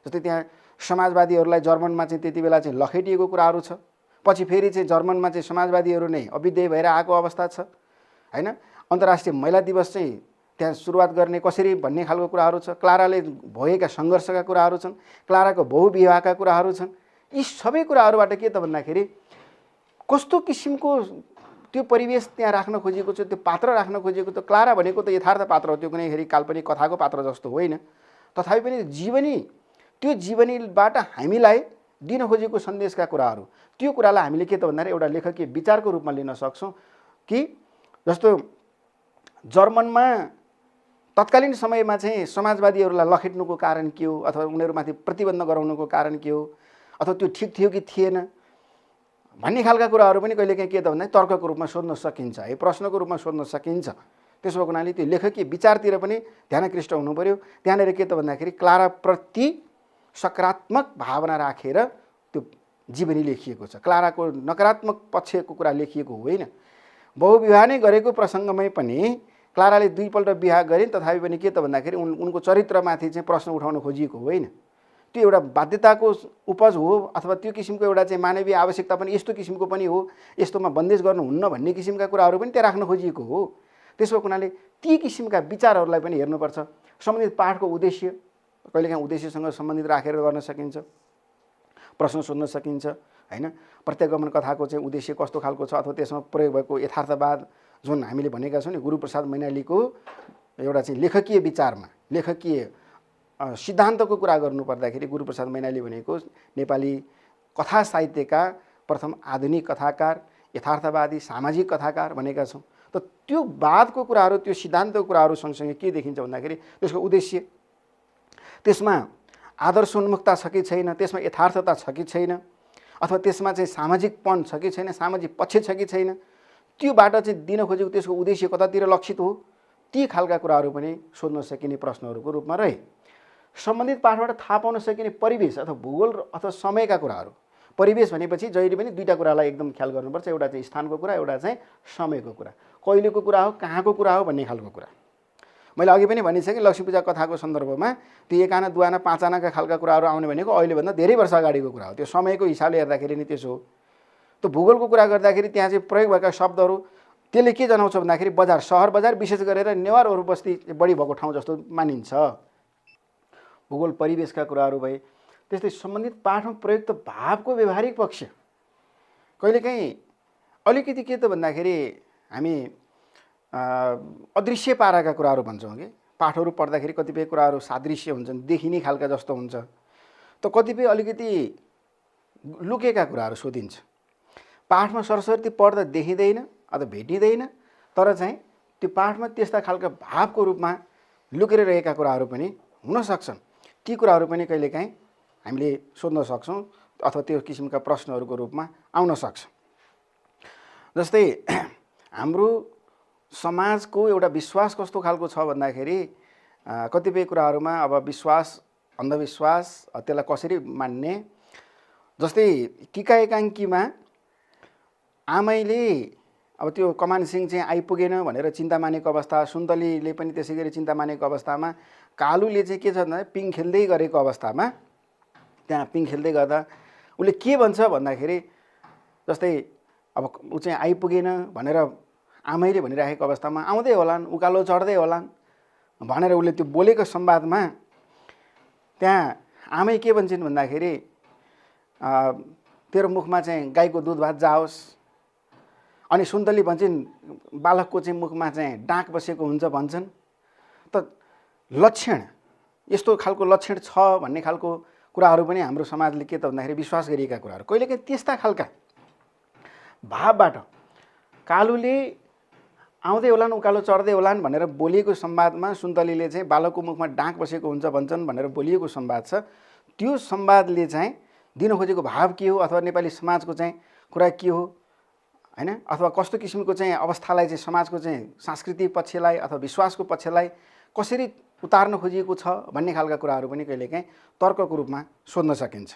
जस्तै त्यहाँ समाजवादीहरूलाई जर्मनमा चाहिँ त्यति बेला चाहिँ लखेटिएको कुराहरू छ। पछि फेरि चाहिँ जर्मनमा चाहिँ समाजवादीहरू नै अभ्युदय भएर आएको अवस्था छ हैन। अन्तर्राष्ट्रिय महिला दिवस चाहिँ त्यहाँ सुरुवात गर्ने कसरी भन्ने खालको कुराहरू छ। क्लाराले भएका सङ्घर्षका कुराहरू छन्, क्लाराको बहुविवाहका कुराहरू छन्। यी सबै कुराहरूबाट के त भन्दाखेरि कस्तो किसिमको त्यो परिवेश त्यहाँ राख्न खोजिएको छ, त्यो पात्र राख्न खोजिएको। त क्लारा भनेको त यथार्थ पात्र हो, त्यो कुनै फेरि काल्पनिक कथाको पात्र जस्तो होइन। तथापि पनि जीवनी, त्यो जीवनीबाट हामीलाई दिन खोजेको सन्देशका कुराहरू, त्यो कुरालाई हामीले के त भन्दाखेरि एउटा लेखकीय विचारको रूपमा लिन सक्छौँ। कि जस्तो जर्मनमा तत्कालीन समयमा चाहिँ समाजवादीहरूलाई लखेट्नुको कारण के हो, अथवा उनीहरूमाथि प्रतिबन्ध गराउनुको कारण के हो, अथवा त्यो ठिक थियो कि थिएन भन्ने खालका कुराहरू पनि कहिलेकाहीँ के त भन्दाखेरि तर्कको रूपमा सोध्न सकिन्छ, है प्रश्नको रूपमा सोध्न सकिन्छ। त्यसो भएको हुनाले त्यो लेखकीय विचारतिर पनि ध्यानकृष्ट हुनु पर्यो। त्यहाँनिर के त भन्दाखेरि क्लाराप्रति सकारात्मक भावना राखेर त्यो जीवनी लेखिएको छ। क्लाराको नकारात्मक पक्षको कुरा लेखिएको होइन। बहुविवाह नै गरेको प्रसङ्गमै पनि क्लाराले 2 पल्ट विवाह गरिन्, तथापि पनि के त भन्दाखेरि उनको चरित्रमाथि चाहिँ प्रश्न उठाउन खोजिएको होइन। त्यो एउटा बाध्यताको उपज हो, अथवा त्यो किसिमको एउटा चाहिँ मानवीय आवश्यकता पनि यस्तो किसिमको पनि हो, यस्तोमा बन्देज गर्नुहुन्न भन्ने किसिमका कुराहरू पनि त्यहाँ राख्न खोजिएको हो। त्यसो भएको हुनाले ती किसिमका विचारहरूलाई पनि हेर्नुपर्छ। सम्बन्धित पाठको उद्देश्य, कहिलेकाहीँ उद्देश्यसँग सम्बन्धित राखेर गर्न सकिन्छ, प्रश्न सोध्न सकिन्छ हैन। प्रत्यागमन कथाको चाहिँ उद्देश्य कस्तो खालको छ, अथवा त्यसमा प्रयोग भएको यथार्थवाद जुन हामीले भनेका छौँ नि, गुरुप्रसाद मैनालीको एउटा चाहिँ लेखकीय विचारमा, लेखकीय सिद्धान्तको कुरा गर्नुपर्दाखेरि गुरुप्रसाद मैनाली भनेको नेपाली कथा साहित्यका प्रथम आधुनिक कथाकार, यथार्थवादी सामाजिक कथाकार भनेका छौँ। त त्यो वादको कुराहरू, त्यो सिद्धान्तको कुराहरू सँगसँगै के देखिन्छ भन्दाखेरि त्यसको उद्देश्य, त्यसमा आदर्शोन्मुखता छ कि छैन, त्यसमा यथार्थता छ कि छैन, अथवा त्यसमा चाहिँ सामाजिकपन छ कि छैन, सामाजिक पक्ष छ कि छैन, त्योबाट चाहिँ दिन खोजेको त्यसको उद्देश्य कतातिर लक्षित हो, ती खालका कुराहरू पनि सोध्न सकिने प्रश्नहरूको रूपमा रहे। सम्बन्धित पाठबाट थाहा पाउन सकिने परिवेश अथवा भूगोल अथवा समयका कुराहरू, परिवेश भनेपछि जहिले पनि दुईटा कुरालाई एकदम ख्याल गर्नुपर्छ। एउटा चाहिँ स्थानको कुरा, एउटा चाहिँ समयको कुरा, कहिलेको कुरा हो, कहाँको कुरा हो भन्ने खालको कुरा। मैले अघि पनि भनिसकेँ लक्ष्मी पूजा कथाको सन्दर्भमा त्यो 1 आना 2 आना 5 आनाका खालका कुराहरू आउने भनेको अहिलेभन्दा धेरै वर्ष अगाडिको कुरा हो। त्यो समयको हिसाबले हेर्दाखेरि नि त्यसो हो। त्यो भूगोलको कुरा गर्दाखेरि त्यहाँ चाहिँ प्रयोग भएका शब्दहरू त्यसले के जनाउँछ भन्दाखेरि बजार, सहर बजार, विशेष गरेर नेवारहरू बस्ती बढी भएको ठाउँ जस्तो मानिन्छ। भूगोल परिवेशका कुराहरू भए। त्यस्तै सम्बन्धित पाठमा प्रयुक्त भावको व्यवहारिक पक्ष कहिलेकाहीँ अलिकति के त भन्दाखेरि हामी अदृश्य पाराका कुराहरू भन्छौँ कि पाठहरू पढ्दाखेरि कतिपय कुराहरू सादृश्य हुन्छन्, देखिने खालका जस्तो हुन्छ, त कतिपय अलिकति लुकेका कुराहरू सोधिन्छ। पाठमा सरस्वती पढ्दा देखिँदैन अथवा भेटिँदैन, तर चाहिँ त्यो पाठमा त्यस्ता खालका भावको रूपमा लुकेर रहेका कुराहरू पनि हुन सक्छन्। ती कुराहरू पनि कहिलेकाहीँ हामीले सोध्न सक्छौँ अथवा त्यो किसिमका प्रश्नहरूको रूपमा आउन सक्छ। जस्तै हाम्रो समाजको एउटा विश्वास कस्तो खालको छ भन्दाखेरि कतिपय कुराहरूमा अब विश्वास, अन्धविश्वास त्यसलाई कसरी मान्ने। जस्तै टीका एकाङ्कीमा आमैले अब त्यो कमान सिंह चाहिँ आइपुगेन भनेर चिन्ता मानेको अवस्था, सुन्तलीले पनि त्यसै गरी चिन्ता मानेको अवस्थामा कालुले चाहिँ के छ भन्दा पिङ खेल्दै गरेको अवस्थामा त्यहाँ पिङ खेल्दै गर्दा उसले के भन्छ भन्दाखेरि जस्तै अब ऊ चाहिँ आइपुगेन भनेर आमैले भनिराखेको अवस्थामा आउँदै होलान्, उकालो चढ्दै होलान् भनेर उसले त्यो बोलेको संवादमा त्यहाँ आमै के भन्छन् भन्दाखेरि तेरो मुखमा चाहिँ गाईको दुध भात जाओस्। अनि सुन्तली भन्छन् बालकको चाहिँ मुखमा चाहिँ डाँक बसेको हुन्छ भन्छन्। त लक्षण यस्तो खालको लक्षण छ भन्ने खालको कुराहरू पनि हाम्रो समाजले के त भन्दाखेरि विश्वास गरिएका कुराहरू। कहिलेकाहीँ त्यस्ता खालका भावबाट कालुले आउँदै होलान्, उकालो चढ्दै होलान् भनेर बोलिएको संवादमा सुन्तलीले चाहिँ बालकको मुखमा डाँक बसेको हुन्छ भन्छन् भनेर बोलिएको संवाद छ। त्यो संवादले चाहिँ दिन खोजेको भाव के हो अथवा नेपाली समाजको चाहिँ कुरा के हो हैन, अथवा कस्तो किसिमको चाहिँ अवस्थालाई चाहिँ समाजको चाहिँ सांस्कृतिक पक्षलाई अथवा विश्वासको पक्षलाई कसरी उतार्न खोजिएको छ भन्ने खालका कुराहरू पनि कहिलेकाहीँ तर्कको रूपमा सोध्न सकिन्छ,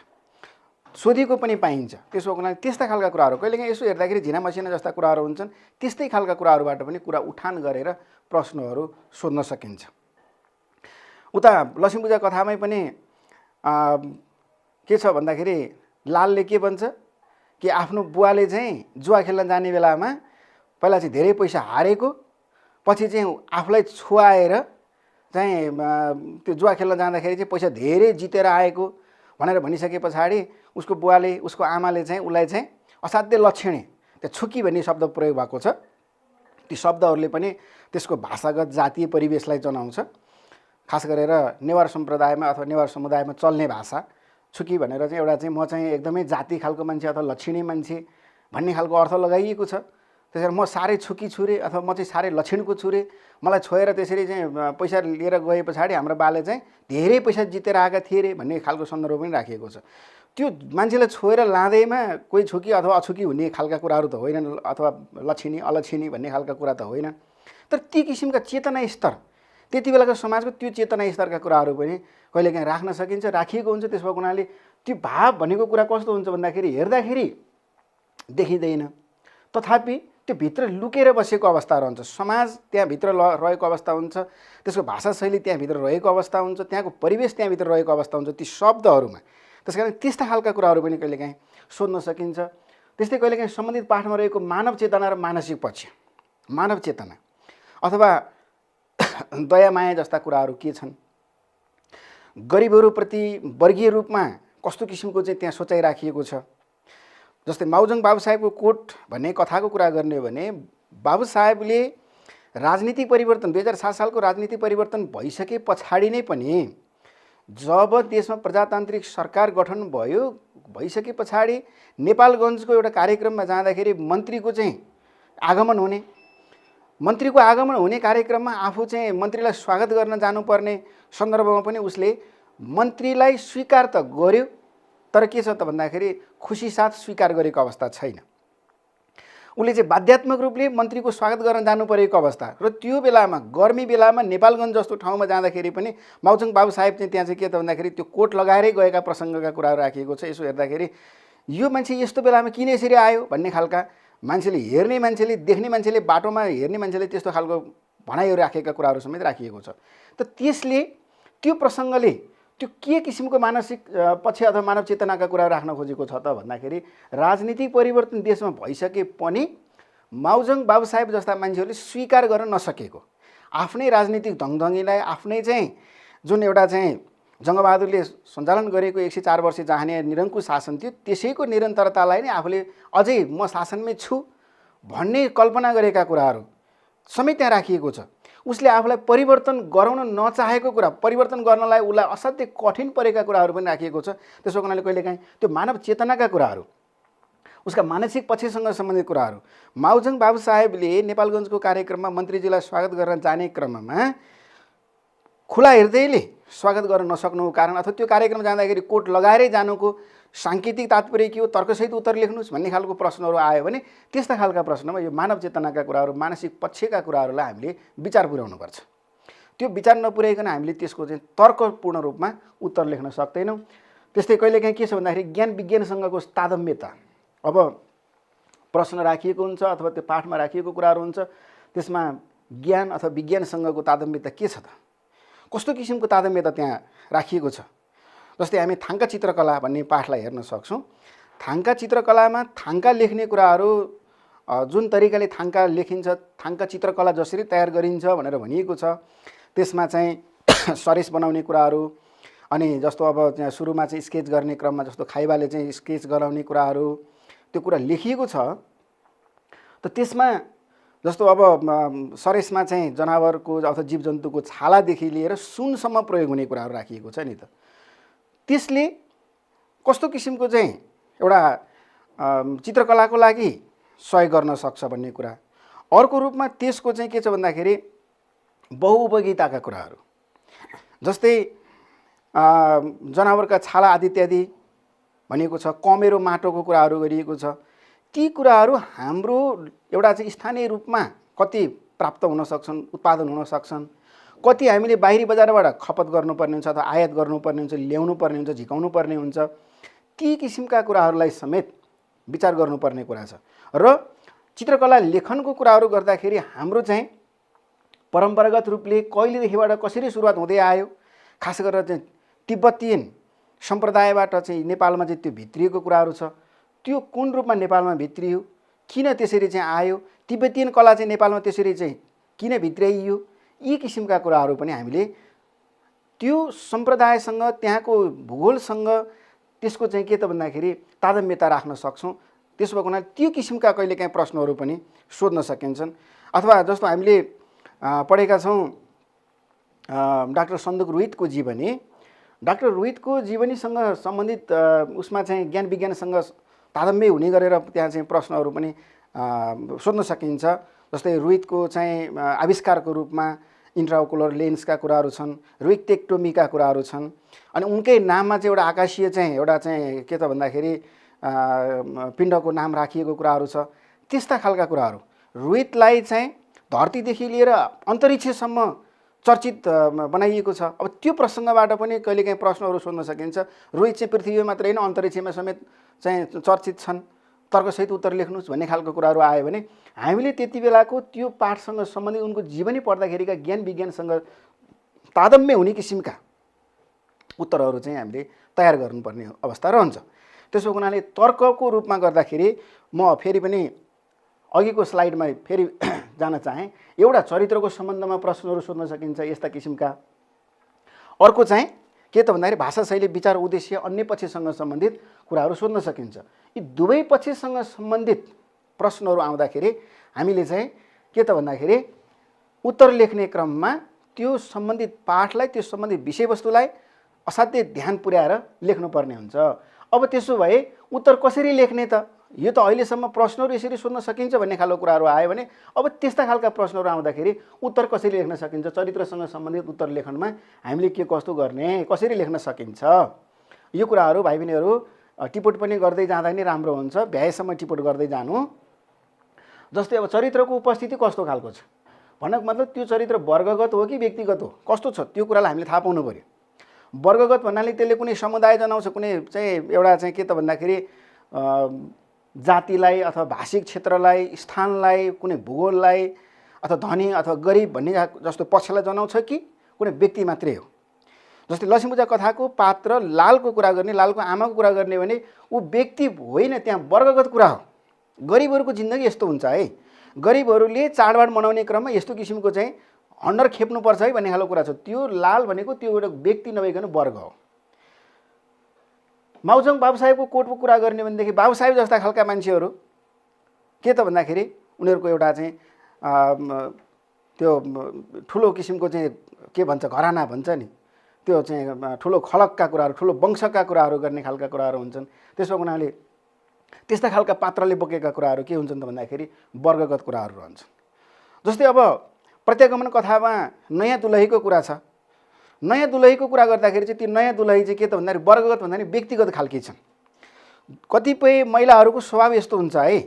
सोधिएको पनि पाइन्छ। त्यसो हुनाले त्यस्ता खालका कुराहरू कहिलेकाहीँ यसो हेर्दाखेरि झिना मसिना जस्ता कुराहरू हुन्छन्, त्यस्तै खालका कुराहरूबाट पनि कुरा उठान गरेर प्रश्नहरू सोध्न सकिन्छ। उता लक्ष्मी पूजा कथामै पनि के छ भन्दाखेरि लालले के भन्छ कि आफ्नो बुवाले चाहिँ जुवा खेल्न जाने बेलामा पहिला चाहिँ धेरै पैसा हारेको, पछि चाहिँ आफूलाई छुवाएर चाहिँ त्यो जुवा खेल्न जाँदाखेरि चाहिँ पैसा धेरै जितेर आएको भनेर भनिसके पछाडि उसको बुवाले, उसको आमाले चाहिँ उसलाई चाहिँ असाध्य लक्षणे त्यो छुकी भन्ने शब्द प्रयोग भएको छ। ती शब्दहरूले पनि त्यसको भाषागत जातीय परिवेशलाई जनाउँछ। खास गरेर नेवार सम्प्रदायमा अथवा नेवार समुदायमा चल्ने भाषा छुकी भनेर चाहिँ एउटा चाहिँ म चाहिँ एकदमै जाति खालको मान्छे अथवा लक्षणी मान्छे भन्ने खालको अर्थ लगाइएको छ। त्यसैले म साह्रै छुकी छु रे अथवा म चाहिँ साह्रै लक्षणको छु रे, मलाई छोएर त्यसरी चाहिँ पैसा लिएर गए पछाडि हाम्रो बाले चाहिँ धेरै पैसा जितेर आएका थिए रे भन्ने खालको सन्दर्भ पनि राखिएको छ। त्यो मान्छेलाई छोएर लाँदैमा कोही छुकी अथवा अछुकी हुने खालका कुराहरू त होइनन्, अथवा लक्षिणी अलक्षिणी भन्ने खालका कुरा त होइन। तर ती किसिमका चेतना स्तर, त्यति बेलाको समाजको त्यो चेतना स्तरका कुराहरू पनि कहिलेकाहीँ राख्न सकिन्छ, राखिएको हुन्छ। त्यसो भएको हुनाले त्यो भाव भनेको कुरा कस्तो हुन्छ भन्दाखेरि हेर्दाखेरि देखिँदैन, तथापि त्यो भित्र लुकेर बसेको अवस्था रहन्छ। समाज त्यहाँभित्र रहेको अवस्था हुन्छ, त्यसको भाषाशैली त्यहाँभित्र रहेको अवस्था हुन्छ, त्यहाँको परिवेश त्यहाँभित्र रहेको अवस्था हुन्छ ती शब्दहरूमा। त्यसकारण त्यस्ता खालका कुराहरू पनि कहिलेकाहीँ सोध्न सकिन्छ। त्यस्तै कहिलेकाहीँ सम्बन्धित पाठमा रहेको मानव चेतना र मानसिक पक्ष, मानव चेतना अथवा दया माया जस्ता कुराहरू के छन्, गरिबहरूप्रति वर्गीय रूपमा कस्तो किसिमको चाहिँ त्यहाँ सोचाइ राखिएको छ। जस्तै माउजङ बाबु साहेबको कोट भन्ने कथाको कुरा गर्ने हो भने बाबु साहेबले राजनीतिक परिवर्तन 2007 सालको राजनीतिक परिवर्तन भइसके पछाडि नै पनि जब देशमा प्रजातान्त्रिक सरकार गठन भइसके पछाडि नेपालगञ्जको एउटा कार्यक्रममा जाँदाखेरि मन्त्रीको चाहिँ आगमन हुने, मन्त्रीको आगमन हुने कार्यक्रममा आफू चाहिँ मन्त्रीलाई स्वागत गर्न जानुपर्ने सन्दर्भमा पनि उसले मन्त्रीलाई स्वीकार त गर्यो, तर के छ त भन्दाखेरि खुसी साथ स्वीकार गरेको अवस्था छैन। उसले चाहिँ बाध्यात्मक रूपले मन्त्रीको स्वागत गर्न जानु परेको अवस्था र त्यो बेलामा गर्मी बेलामा नेपालगञ्ज जस्तो ठाउँमा जाँदाखेरि पनि माउजङ बाबु साहेब चाहिँ त्यहाँ चाहिँ के त भन्दाखेरि त्यो कोट लगाएरै गएका प्रसङ्गका कुराहरू राखिएको छ। यसो हेर्दाखेरि यो मान्छे यस्तो बेलामा किन यसरी आयो भन्ने खालका मान्छेले हेर्ने मान्छेले देख्ने मान्छेले बाटोमा हेर्ने मान्छेले त्यस्तो खालको भनाइहरू राखेका कुराहरू समेत राखिएको छ। त त्यसले त्यो प्रसङ्गले त्यो के किसिमको मानसिक पक्ष अथवा मानव चेतनाका कुरा राख्न खोजेको छ त भन्दाखेरि राजनीतिक परिवर्तन देशमा भइसके पनि माउजङ बाबुसाहेब जस्ता मान्छेहरूले स्वीकार गर्न नसकेको आफ्नै राजनीतिक ढङढङीलाई आफ्नै चाहिँ जुन एउटा चाहिँ जङ्गबहादुरले सञ्चालन गरेको 104 वर्ष चाहने निरङ्कुश शासन थियो त्यसैको निरन्तरतालाई नै आफूले अझै म शासनमै छु भन्ने कल्पना गरेका कुराहरू समेत त्यहाँ राखिएको छ। उसले आफूलाई परिवर्तन गराउन नचाहेको कुरा परिवर्तन गर्नलाई उसलाई असाध्यै कठिन परेका कुराहरू पनि राखिएको छ। त्यसो हुनाले कहिलेकाहीँ त्यो मानव चेतनाका कुराहरू उसका मानसिक पक्षसँग सम्बन्धित कुराहरू माउजङ बाबुसाहेबले नेपालगञ्जको कार्यक्रममा मन्त्रीजीलाई स्वागत गर्न जाने क्रममा खुला हृदयले स्वागत गर्न नसक्नुको कारण अथवा त्यो कार्यक्रम जाँदाखेरि कोट लगाएरै जानुको साङ्केतिक तात्पर्य के हो तर्कसहित उत्तर लेख्नुहोस् भन्ने खालको प्रश्नहरू आयो भने त्यस्ता खालका प्रश्नमा यो मानव चेतनाका कुराहरू मानसिक पक्षका कुराहरूलाई हामीले विचार पुर्याउनुपर्छ। त्यो विचार नपुर्याइकन हामीले त्यसको चाहिँ तर्कपूर्ण रूपमा उत्तर लेख्न सक्दैनौँ। त्यस्तै कहिलेकाहीँ के छ भन्दाखेरि ज्ञान विज्ञानसँगको तादम्यता अब प्रश्न राखिएको हुन्छ अथवा त्यो पाठमा राखिएको कुराहरू हुन्छ त्यसमा ज्ञान अथवा विज्ञानसँगको तादम्यता के छ त कस्तो किसिमको तादम्यता त्यहाँ राखिएको छ। जस्तै हामी थाङ्का चित्रकला भन्ने पाठलाई हेर्न सक्छौँ। थाङ्का चित्रकलामा थाङ्का लेख्ने कुराहरू जुन तरिकाले थाङ्का लेखिन्छ थाङ्का चित्रकला जसरी तयार गरिन्छ भनेर भनिएको छ त्यसमा चाहिँ सरेस बनाउने कुराहरू अनि जस्तो अब त्यहाँ सुरुमा चाहिँ स्केच गर्ने क्रममा जस्तो खाइबाले चाहिँ स्केच गराउने कुराहरू त्यो कुरा लेखिएको छ। त त्यसमा जस्तो अब सरेसमा चाहिँ जनावरको अथवा जीवजन्तुको छालादेखि लिएर सुनसम्म प्रयोग हुने कुराहरू राखिएको छ नि त त्यसले कस्तो किसिमको चाहिँ एउटा चित्रकलाको लागि सहयोग गर्न सक्छ भन्ने कुरा। अर्को रूपमा त्यसको चाहिँ के छ भन्दाखेरि बहुउपयोगिताका कुराहरू जस्तै जनावरका छाला आदि इत्यादि भनेको छ कमेरो माटोको कुराहरू गरिएको छ। ती कुराहरू हाम्रो एउटा चाहिँ स्थानीय रूपमा कति प्राप्त हुन सक्छन् उत्पादन हुन सक्छन् कति हामीले बाहिरी बजारबाट खपत गर्नुपर्ने हुन्छ अथवा आयात गर्नुपर्ने हुन्छ ल्याउनु पर्ने हुन्छ झिकाउनु पर्ने हुन्छ ती किसिमका कुराहरूलाई समेत विचार गर्नुपर्ने कुरा छ। र चित्रकला लेखनको कुराहरू गर्दाखेरि हाम्रो चाहिँ परम्परागत रूपले कहिलेदेखिबाट कसरी सुरुवात हुँदै आयो खास गरेर चाहिँ तिब्बतीयन सम्प्रदायबाट चाहिँ नेपालमा चाहिँ त्यो भित्रिएको कुराहरू छ त्यो कुन रूपमा नेपालमा भित्रियो किन त्यसरी चाहिँ आयो तिब्बतीयन कला चाहिँ नेपालमा त्यसरी चाहिँ किन भित्र्याइयो यी किसिमका कुराहरू पनि हामीले त्यो सम्प्रदायसँग त्यहाँको भूगोलसँग त्यसको चाहिँ के त भन्दाखेरि तादम्यता राख्न सक्छौँ। त्यसो भएको हुनाले त्यो किसिमका कहिलेकाहीँ प्रश्नहरू पनि सोध्न सकिन्छन्। अथवा जस्तो हामीले पढेका छौँ डाक्टर सन्दुक रुहितको जीवनी डाक्टर रुहितको जीवनीसँग सम्बन्धित उसमा चाहिँ ज्ञान विज्ञानसँग तादम्य हुने गरेर त्यहाँ चाहिँ प्रश्नहरू पनि सोध्न सकिन्छ। जस्तै रुहितको चाहिँ आविष्कारको रूपमा इन्ट्राओकुलर लेन्सका कुराहरू छन् रुहिक्टेक्टोमीका कुराहरू छन् अनि उनकै नाममा चाहिँ एउटा आकाशीय चाहिँ एउटा चाहिँ के त भन्दाखेरि पिण्डको नाम राखिएको कुराहरू छ। त्यस्ता खालका कुराहरू रुहितलाई चाहिँ धरतीदेखि लिएर अन्तरिक्षसम्म चर्चित बनाइएको छ। अब त्यो प्रसङ्गबाट पनि कहिलेकाहीँ प्रश्नहरू सोध्न सकिन्छ। रोहित चाहिँ पृथ्वीमा मात्र होइन अन्तरिक्षमा समेत चाहिँ चर्चित छन् तर्कसहित उत्तर लेख्नुहोस् भन्ने खालको कुराहरू आयो भने हामीले त्यति बेलाको त्यो पाठसँग सम्बन्धित उनको जीवनी पढ्दाखेरिका ज्ञान विज्ञानसँग तादम्य हुने किसिमका उत्तरहरू चाहिँ हामीले तयार गर्नुपर्ने अवस्था रहन्छ। त्यसो हुनाले तर्कको रूपमा गर्दाखेरि म फेरि पनि अघिको स्लाइडमा फेरि जान चाहेँ। एउटा चरित्रको सम्बन्धमा प्रश्नहरू सोध्न सकिन्छ यस्ता किसिमका। अर्को चाहिँ के त भन्दाखेरि भाषा शैली विचार उद्देश्य अन्य पक्षसँग सम्बन्धित कुराहरू सोध्न सकिन्छ। यी दुवै पक्षसँग सम्बन्धित प्रश्नहरू आउँदाखेरि हामीले चाहिँ के त भन्दाखेरि उत्तर लेख्ने क्रममा त्यो सम्बन्धित पाठलाई त्यो सम्बन्धित विषयवस्तुलाई असाध्यै ध्यान पुर्याएर लेख्नुपर्ने हुन्छ। अब त्यसो भए उत्तर कसरी लेख्ने त यो त अहिलेसम्म प्रश्नहरू यसरी सोध्न सकिन्छ भन्ने खालको कुराहरू आयो भने अब त्यस्ता खालका प्रश्नहरू आउँदाखेरि उत्तर कसरी लेख्न सकिन्छ चरित्रसँग सम्बन्धित उत्तर लेखनमा हामीले के कस्तो गर्ने कसरी लेख्न सकिन्छ यो कुराहरू भाइ बहिनीहरू टिपोट पनि गर्दै जाँदा नै राम्रो हुन्छ। भ्याएसम्म टिपोट गर्दै जानु। जस्तै अब चरित्रको उपस्थिति कस्तो खालको छ भन्नको मतलब त्यो चरित्र वर्गगत हो कि व्यक्तिगत हो कस्तो छ त्यो कुरालाई हामीले थाहा पाउनु पर्यो। वर्गगत भन्नाले त्यसले कुनै समुदाय जनाउँछ कुनै चाहिँ एउटा चाहिँ के त भन्दाखेरि जातिलाई अथवा भाषिक क्षेत्रलाई, स्थानलाई, कुनै भूगोललाई अथवा धनी अथवा गरिब भन्ने जस्तो पक्षलाई जनाउँछ कि कुनै व्यक्ति मात्रै हो। जस्तै लक्ष्मीपूजा कथाको पात्र लालको कुरा गर्ने, लालको आमाको कुरा गर्ने भने ऊ व्यक्ति होइन, त्यहाँ वर्गगत कुरा हो। गरिबहरूको जिन्दगी यस्तो हुन्छ है, गरिबहरूले चाडबाड मनाउने क्रममा यस्तो किसिमको चाहिँ हन्डर खेप्नुपर्छ है भन्ने खालको कुरा छ। त्यो लाल भनेको त्यो एउटा व्यक्ति नभइकन वर्ग हो। माउजङ बाबु साहेबको कोटको कुरा गर्ने भनेदेखि बाबु साहेब जस्ता खालका मान्छेहरू के त भन्दाखेरि उनीहरूको एउटा चाहिँ त्यो ठुलो किसिमको चाहिँ के भन्छ घराना भन्छ नि, त्यो चाहिँ ठुलो खलकका कुराहरू, ठुलो वंशका कुराहरू गर्ने खालका कुराहरू हुन्छन्। त्यसको हुनाले त्यस्ता खालका पात्रले बोकेका कुराहरू के हुन्छन् त भन्दाखेरि वर्गगत कुराहरू रहन्छन्। जस्तै अब प्रत्यागमन कथामा नयाँ दुलहीको कुरा छ। नयाँ दुलहीको कुरा गर्दाखेरि चाहिँ त्यो नयाँ दुलही चाहिँ के त भन्दाखेरि वर्गगत भन्दा नि व्यक्तिगत खालकी छन्। कतिपय महिलाहरूको स्वभाव यस्तो हुन्छ है,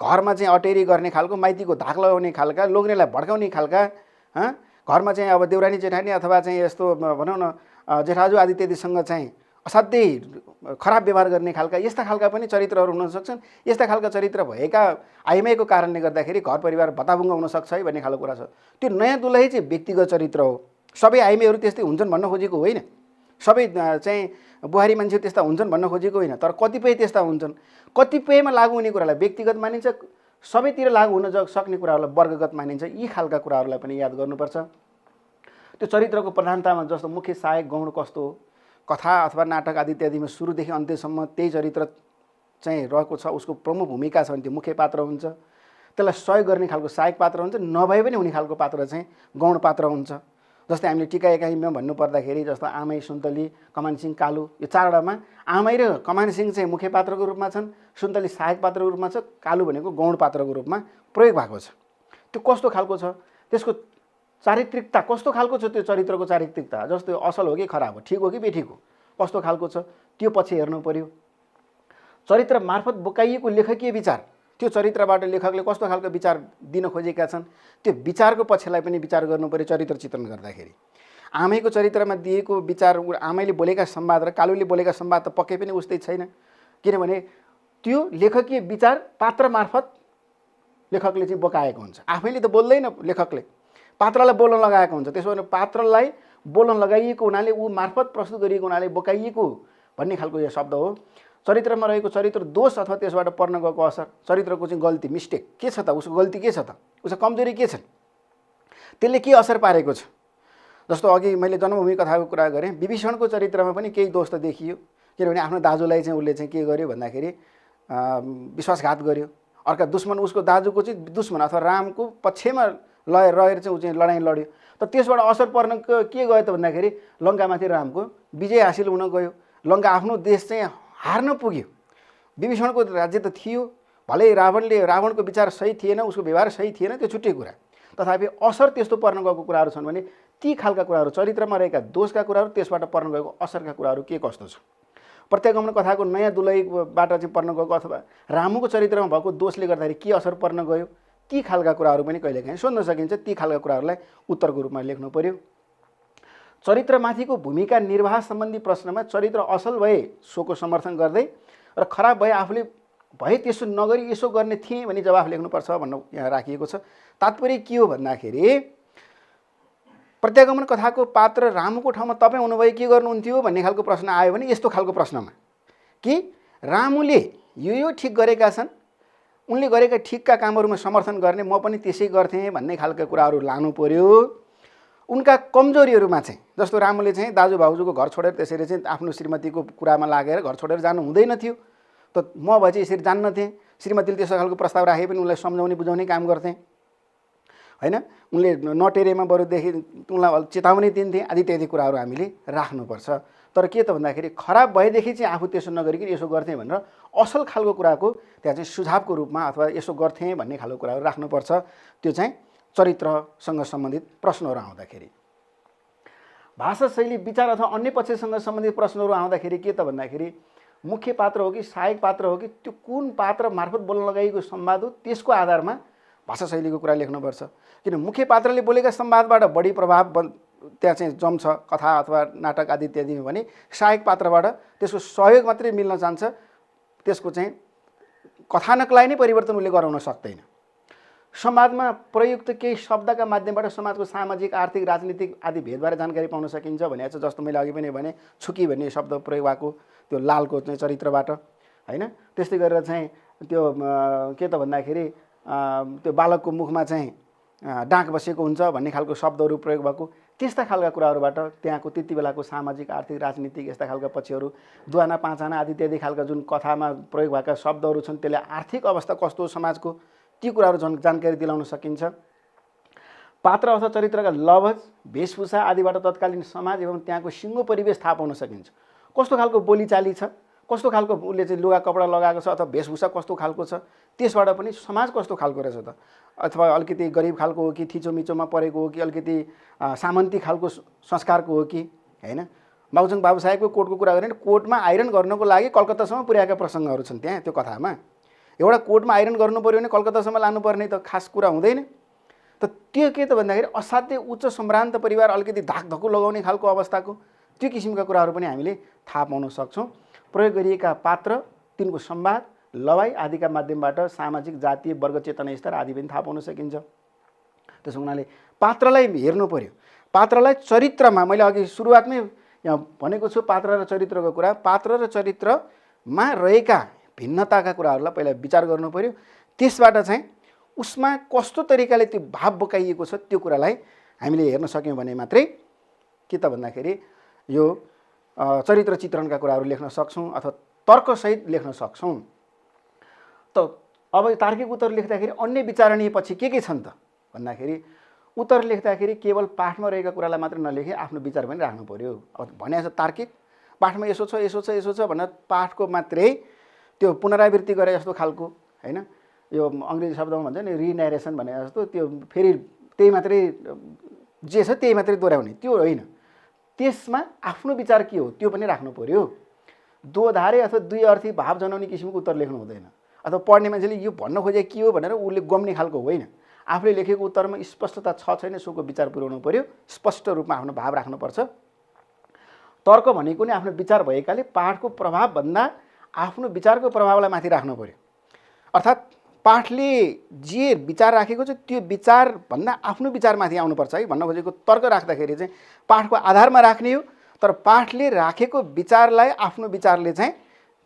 घरमा चाहिँ अटेरी गर्ने खालको, माइतीको धाक लगाउने खालका, लोग्नेलाई भड्काउने खालका, घरमा चाहिँ अब देउरानी जेठानी अथवा चाहिँ यस्तो भनौँ न जेठाजु आदि इत्यादिसँग चाहिँ असाध्यै खराब व्यवहार गर्ने खालका, यस्ता खालका पनि चरित्रहरू हुन सक्छन्। यस्ता खालका चरित्र भएका आइमाईको कारणले गर्दाखेरि घर परिवार भताभुङ्ग हुनसक्छ है भन्ने खालको कुरा छ। त्यो नयाँ दुलही चाहिँ व्यक्तिगत चरित्र हो। सबै आइमाईहरू त्यस्तै हुन्छन् भन्न खोजेको होइन, सबै चाहिँ बुहारी मान्छे त्यस्ता हुन्छन् भन्न खोजेको होइन, तर कतिपय त्यस्ता हुन्छन्। कतिपयमा लागु हुने कुरालाई व्यक्तिगत मानिन्छ, सबैतिर लागु हुन सक्ने कुराहरूलाई वर्गगत मानिन्छ। यी खालका कुराहरूलाई पनि याद गर्नुपर्छ। त्यो चरित्रको प्रधानतामा जस्तो मुख्य सहायक गौण कस्तो हो, कथा अथवा नाटक आदि इत्यादिमा सुरुदेखि अन्त्यसम्म त्यही चरित्र चाहिँ रहेको छ, उसको प्रमुख भूमिका छ भने त्यो मुख्य पात्र हुन्छ। त्यसलाई सहयोग गर्ने खालको सहायक पात्र हुन्छ, नभए पनि हुने खालको पात्र चाहिँ गौण पात्र हुन्छ। जस्तै हामीले टिका एकाइमा भन्नुपर्दाखेरि जस्तो आमै, सुन्तली, कमानसिंह, कालु, यो चारवटामा आमै र कमानसिंह चाहिँ मुख्य पात्रको रूपमा छन्, सुन्तली सहायक पात्रको रूपमा छ, कालु भनेको गौण पात्रको रूपमा प्रयोग भएको छ। त्यो कस्तो खालको छ, त्यसको चारित्रिकता कस्तो खालको छ, त्यो चरित्रको चारित्रिकता जस्तो असल हो कि खराब हो, ठिक हो कि बेठिक हो, कस्तो खालको छ त्यो पछि हेर्नु पर्यो। चरित्र मार्फत बोकाइएको लेखकीय विचार, त्यो चरित्रबाट लेखकले कस्तो खालको विचार दिन खोजेका छन्, त्यो विचारको पक्षलाई पनि विचार गर्नु पर्यो। चरित्र चित्रण गर्दाखेरि आमैको चरित्रमा दिएको विचार, आमैले बोलेका संवाद र कालुले बोलेका संवाद त पक्कै पनि उस्तै छैन, किनभने त्यो लेखकीय विचार पात्र मार्फत लेखकले चाहिँ बोकाएको हुन्छ। आफैले त बोल्दैन लेखकले, पात्रलाई बोल्न लगाएको हुन्छ। त्यसो भने पात्रलाई बोल्न लगाइएको हुनाले, ऊ मार्फत प्रस्तुत गरिएको हुनाले बोकाइएको भन्ने खालको यो शब्द हो। चरित्रमा रहेको चरित्र दोष अथवा त्यसबाट पर्न गएको असर, चरित्रको चाहिँ गल्ती, मिस्टेक के छ त, उसको गल्ती के छ त, उसको कमजोरी के छन्, त्यसले के असर पारेको छ। जस्तो अघि मैले जन्मभूमि कथाको कुरा गरेँ, विभीषणको चरित्रमा पनि केही दोष त देखियो, किनभने आफ्नो दाजुलाई चाहिँ उसले चाहिँ के गर्यो भन्दाखेरि विश्वासघात गर्यो। अर्का दुश्मन, उसको दाजुको चाहिँ दुश्मन अथवा रामको पक्षमा रहेर चाहिँ ऊ चाहिँ लडाइँ लड्यो। तर त्यसबाट असर पर्न के गयो त भन्दाखेरि लङ्कामाथि रामको विजय हासिल हुन गयो। लङ्का आफ्नो देश चाहिँ हार्न पुग्यो। विभीषणको राज्य त थियो, भलै रावणको विचार सही थिएन, उसको व्यवहार सही थिएन, त्यो छुट्टै कुरा, तथापि असर त्यस्तो पर्न गएको कुराहरू छन् भने ती खालका कुराहरू, चरित्रमा रहेका दोषका कुराहरू, त्यसबाट पर्न गएको असरका कुराहरू के कस्तो छ। प्रत्यागमन कथाको नयाँ दुलहीबाट चाहिँ पर्न गएको अथवा रामुको चरित्रमा भएको दोषले गर्दाखेरि के असर पर्न गयो, ती खालका कुराहरू पनि कहिलेकाहीँ सोध्न सकिन्छ। ती खालका कुराहरूलाई उत्तरको रूपमा लेख्नु पर्यो। चरित्रमाथिको भूमिका निर्वाह सम्बन्धी प्रश्नमा चरित्र असल भए सोको समर्थन गर्दै र खराब भए आफूले भए त्यसो नगरी यसो गर्ने थिएँ भनी जवाफ लेख्नुपर्छ भन्नु यहाँ राखिएको छ। तात्पर्य के हो भन्दाखेरि प्रत्यागमन कथाको पात्र रामुको ठाउँमा तपाईँ हुनुभए के गर्नुहुन्थ्यो भन्ने खालको प्रश्न आयो भने यस्तो खालको प्रश्नमा कि रामुले यो ठिक गरेका छन्, उनले गरेका ठिकका कामहरूमा समर्थन गर्ने, म पनि त्यसै गर्थेँ भन्ने खालका कुराहरू लानु पर्यो। उनका कमजोरीहरूमा चाहिँ जस्तो रामुले चाहिँ दाजु भाउजूको घर छोडेर त्यसरी चाहिँ आफ्नो श्रीमतीको कुरामा लागेर घर छोडेर जानु हुँदैन थियो, त म भए चाहिँ यसरी जान्न थिएँ। श्रीमतीले त्यस्तो खालको प्रस्ताव राखे पनि उनलाई सम्झाउने बुझाउने काम गर्थेँ होइन, उनले नटेरेमा बरुदेखि उनलाई चेतावनी दिन्थे आदि इत्यादि कुराहरू हामीले राख्नुपर्छ। तर के त भन्दाखेरि खराब भएदेखि चाहिँ आफू त्यसो नगरिकन यसो गर्थेँ भनेर असल खालको कुराको त्यहाँ चाहिँ सुझावको रूपमा अथवा यसो गर्थेँ भन्ने खालको कुराहरू राख्नुपर्छ। त्यो चाहिँ चरित्रसँग सम्बन्धित प्रश्नहरू आउँदाखेरि। भाषा शैली, विचार अथवा अन्य पक्षसँग सम्बन्धित प्रश्नहरू आउँदाखेरि के त भन्दाखेरि मुख्य पात्र हो कि सहायक पात्र हो कि त्यो कुन पात्र मार्फत बोल्न लगाइएको संवाद हो, त्यसको आधारमा भाषा शैलीको कुरा लेख्नुपर्छ। किन मुख्य पात्रले बोलेका संवादबाट बढी प्रभाव त्यहाँ चाहिँ जम्छ कथा अथवा नाटक आदि इत्यादिमा भने सहायक पात्रबाट त्यसको सहयोग मात्रै मिल्न जान्छ, त्यसको चाहिँ कथानकलाई नै परिवर्तन उसले गराउन सक्दैन। संवादमा प्रयुक्त केही शब्दका माध्यमबाट समाजको सामाजिक आर्थिक राजनीतिक आदि भेदबारे जानकारी पाउन सकिन्छ भने चाहिँ जस्तो मैले अघि पनि भने छुकी भन्ने शब्द प्रयोग भएको त्यो लालको चाहिँ चरित्रबाट हैन। त्यस्तै गरेर चाहिँ त्यो के त भन्दाखेरि त्यो बालकको मुखमा चाहिँ डाँक बसेको हुन्छ भन्ने खालको शब्दहरू प्रयोग भएको त्यस्ता खालका कुराहरूबाट त्यहाँको त्यति बेलाको सामाजिक आर्थिक राजनीतिक यस्ता खालका पक्षहरू दुआना पाँचाना आदि इत्यादि खालका जुन कथामा प्रयोग भएका शब्दहरू छन् त्यसले आर्थिक अवस्था कस्तो समाजको ती कुराहरू जानकारी दिलाउन सकिन्छ। पात्र अथवा चरित्रका लवज वेशभूषा आदिबाट तत्कालीन समाज एवं त्यहाँको सिङ्गो परिवेश थाहा पाउन सकिन्छ। कस्तो खालको बोलीचाली छ, कस्तो खालको उसले चाहिँ लुगा कपडा लगाएको छ अथवा वेशभूषा कस्तो खालको छ, त्यसबाट पनि समाज कस्तो खालको रहेछ त, अथवा अलिकति गरिब खालको हो कि थिचोमिचोमा परेको हो कि अलिकति सामन्ती खालको संस्कारको हो कि हैन। बाबुजङ बाबु साहेबको कोटको कुरा गरेँ, कोटमा आइरन गर्नको लागि कलकत्तासम्म पुर्याएका प्रसङ्गहरू छन् त्यहाँ त्यो कथामा। एउटा कोटमा आइरन गर्नु पर्यो भने कलकत्तासम्म लानुपर्ने त खास कुरा हुँदैन। त त्यो के त भन्दाखेरि असाध्यै उच्च सम्भ्रान्त परिवार अलिकति धाकधक्कु लगाउने खालको अवस्थाको त्यो किसिमका कुराहरू पनि हामीले थाहा पाउन सक्छौँ। प्रयोग गरिएका पात्र, तिनको संवाद, लवाई आदिका माध्यमबाट सामाजिक जातीय वर्ग चेतना स्तर आदि पनि थाहा पाउन सकिन्छ। त्यसो हुनाले पात्रलाई हेर्नु पर्यो। पात्रलाई चरित्रमा मैले अघि सुरुवातमै यहाँ भनेको छु पात्र र चरित्रको कुरा। पात्र र चरित्रमा रहेका भिन्नताका कुराहरूलाई पहिला विचार गर्नु पर्यो। त्यसबाट चाहिँ उसमा कस्तो तरिकाले त्यो भाव बोकाइएको छ त्यो कुरालाई हामीले हेर्न सक्यौँ भने मात्रै के त भन्दाखेरि यो चरित्र चित्रणका कुराहरू लेख्न सक्छौँ अथवा तर्कसहित लेख्न सक्छौँ। त अब तार्किक उत्तर लेख्दाखेरि अन्य विचारणीय पछि के छन् त भन्दाखेरि उत्तर लेख्दाखेरि केवल पाठमा रहेका कुरालाई मात्र नलेखे आफ्नो विचार पनि राख्नु पर्यो। अब भने छ तार्किक पाठमा यसो छ यसो छ यसो छ भनेर पाठको मात्रै त्यो पुनरावृत्ति गरे जस्तो खालको हैन, यो अङ्ग्रेजी शब्दमा भन्छ नि रिन्यारेसन भने जस्तो त्यो फेरि त्यही मात्रै जे छ त्यही मात्रै दोहोऱ्याउने त्यो होइन। त्यसमा आफ्नो विचार के हो त्यो पनि राख्नु पर्यो। दोधारे अथवा दुई अर्थी भाव जनाउने किसिमको उत्तर लेख्नु हुँदैन। अथवा पढ्ने मान्छेले यो भन्न खोजे के हो भनेर उसले गम्ने खालको होइन। आफूले लेखेको उत्तरमा स्पष्टता छ छैन सोको विचार पुर्याउनु पर्यो। स्पष्ट रूपमा आफ्नो भाव राख्नुपर्छ। तर्क भनेको नै आफ्नो विचार भएकाले पाठको प्रभावभन्दा आफ्नो विचारको प्रभावलाई माथि राख्नु पर्यो। अर्थात् पाठले जे विचार राखेको छ त्यो विचारभन्दा आफ्नो विचारमाथि आउनुपर्छ है भन्न खोजेको। तर्क राख्दाखेरि चाहिँ पाठको आधारमा राख्ने हो, तर पाठले राखेको विचारलाई आफ्नो विचारले चाहिँ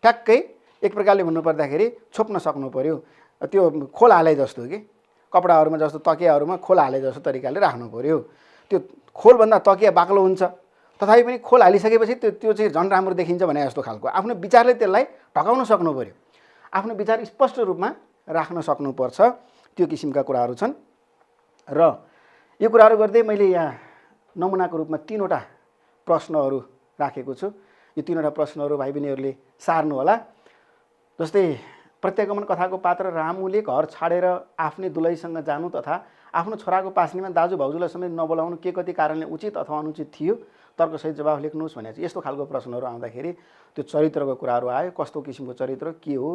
ठ्याक्कै एक प्रकारले भन्नुपर्दाखेरि छोप्न सक्नु पर्यो। त्यो खोल हाले जस्तो कि कपडाहरूमा जस्तो तकियाहरूमा खोल हाले जस्तो तरिकाले राख्नु पर्यो। त्यो खोलभन्दा तकिया बाक्लो हुन्छ तथापि पनि खोल हालिसकेपछि त्यो चाहिँ झन् राम्रो देखिन्छ भने जस्तो खालको आफ्नो विचारले त्यसलाई ढकाउन सक्नु पर्यो। आफ्नो विचार स्पष्ट रूपमा राख्न सक्नुपर्छ। त्यो किसिमका कुराहरू छन्। र यो कुराहरू गर्दै मैले यहाँ नमुनाको रूपमा 3वटा प्रश्नहरू राखेको छु। यो 3वटा प्रश्नहरू भाइ बहिनीहरूले सार्नु होला। जस्तै प्रत्यागमन कथाको पात्र रामुले घर छाडेर आफ्नै दुलहीसँग जानु तथा आफ्नो छोराको पास्नीमा दाजु भाउजूलाई समेत नबोलाउनु के कति कारणले उचित अथवा अनुचित थियो, तर्कसहित जवाफ लेख्नुहोस् भने चाहिँ यस्तो खालको प्रश्नहरू आउँदाखेरि त्यो चरित्रको कुराहरू आयो। कस्तो किसिमको चरित्र के हो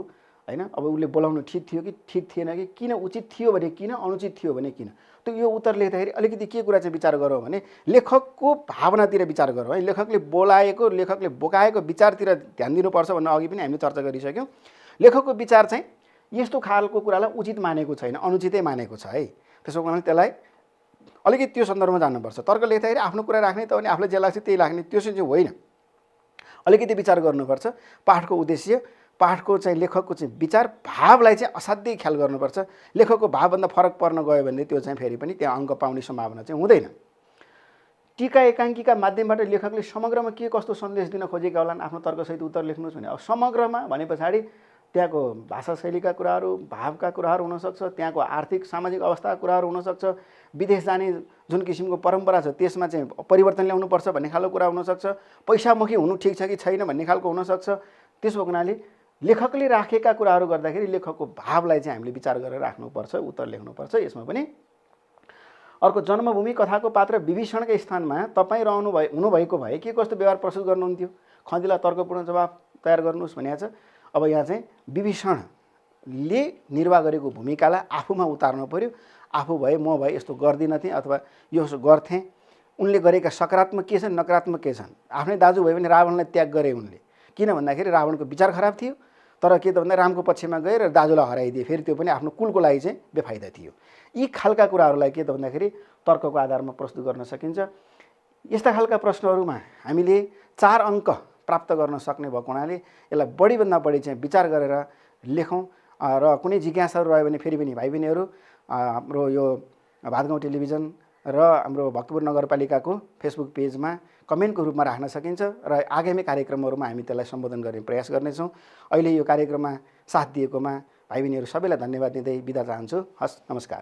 हैन, अब उसले बोलाउनु ठिक थियो कि ठिक थिएन कि, किन उचित थियो भने किन, अनुचित थियो भने किन। त्यो यो उत्तर लेख्दाखेरि अलिकति के कुरा चाहिँ विचार गरौँ भने लेखकको भावनातिर विचार गरौँ है। लेखकले बोलाएको लेखकले बोकाएको विचारतिर ध्यान दिनुपर्छ भन्ने अघि पनि हामीले चर्चा गरिसक्यौँ। लेखकको विचार चाहिँ यस्तो खालको कुरालाई उचित मानेको छैन, अनुचितै मानेको छ है। त्यसो कारणले त्यसलाई अलिकति त्यो सन्दर्भमा जानुपर्छ। तर्क लेख्दाखेरि आफ्नो कुरा राख्ने त अनि आफूलाई जे लाग्छ त्यही लाग्ने त्यो चाहिँ होइन। अलिकति विचार गर्नुपर्छ। पाठको उद्देश्य, पाठको चाहिँ लेखकको चाहिँ विचार भावलाई चाहिँ असाध्यै ख्याल गर्नुपर्छ। लेखकको भावभन्दा फरक पर्न गयो भने त्यो चाहिँ फेरि पनि त्यहाँ अङ्क पाउने सम्भावना चाहिँ हुँदैन। टीका एकाङ्कीका माध्यमबाट लेखकले समग्रमा के कस्तो सन्देश दिन खोजेका होलान्, आफ्नो तर्कसहित उत्तर लेख्नुहोस् भने। अब समग्रमा भने पछाडि त्यहाँको भाषा शैलीका कुराहरू, भावका कुराहरू हुनसक्छ, त्यहाँको आर्थिक सामाजिक अवस्थाका कुराहरू हुनसक्छ, विदेश जाने जुन किसिमको परम्परा छ त्यसमा चाहिँ परिवर्तन ल्याउनुपर्छ भन्ने खालको कुरा हुनसक्छ, पैसामुखी हुनु ठिक छ कि छैन भन्ने खालको हुनसक्छ। त्यसो हुनाले लेखकले राखेका कुराहरू गर्दाखेरि लेखकको भावलाई चाहिँ हामीले विचार गरेर राख्नुपर्छ, उत्तर लेख्नुपर्छ। यसमा पनि अर्को, जन्मभूमि कथाको पात्र विभीषणका स्थानमा तपाईँ हुनुभएको भए के कस्तो व्यवहार प्रस्तुत गर्नुहुन्थ्यो, खँदिला तर्कपूर्ण जवाफ तयार गर्नुहोस् भनिएको छ। अब यहाँ चाहिँ विभीषणले निर्वाह गरेको भूमिकालाई आफूमा उतार्नु पर्यो। आफू भए म भए यस्तो गर्दिनँ थिएँ अथवा यो गर्थेँ। उनले गरेका सकारात्मक के छन्, नकारात्मक के छन्। आफ्नै दाजु भए पनि रावणलाई त्याग गरे उनले। किन भन्दाखेरि रावणको विचार खराब थियो, तर के त भन्दा रामको पक्षमा गए र दाजुलाई हराइदिए, फेरि त्यो पनि आफ्नो कुलको लागि चाहिँ बेफाइदा थियो। यी खालका कुराहरूलाई के त भन्दाखेरि तर्कको आधारमा प्रस्तुत गर्न सकिन्छ। यस्ता खालका प्रश्नहरूमा हामीले 4 अङ्क प्राप्त गर्न सक्ने भएको हुनाले यसलाई बढीभन्दा बढी चाहिँ विचार गरेर लेखौँ र कुनै जिज्ञासाहरू रह्यो भने फेरि पनि भाइ बहिनीहरू हाम्रो यो भातगाउँ टेलिभिजन र हाम्रो भक्तपुर नगरपालिकाको फेसबुक पेजमा कमेन्टको रूपमा राख्न सकिन्छ र आगामी कार्यक्रमहरूमा हामी त्यसलाई सम्बोधन गर्ने प्रयास गर्नेछौँ। अहिले यो कार्यक्रममा साथ दिएकोमा भाइ बहिनीहरू सबैलाई धन्यवाद दिँदै बिदा चाहन्छु। हस्, नमस्कार।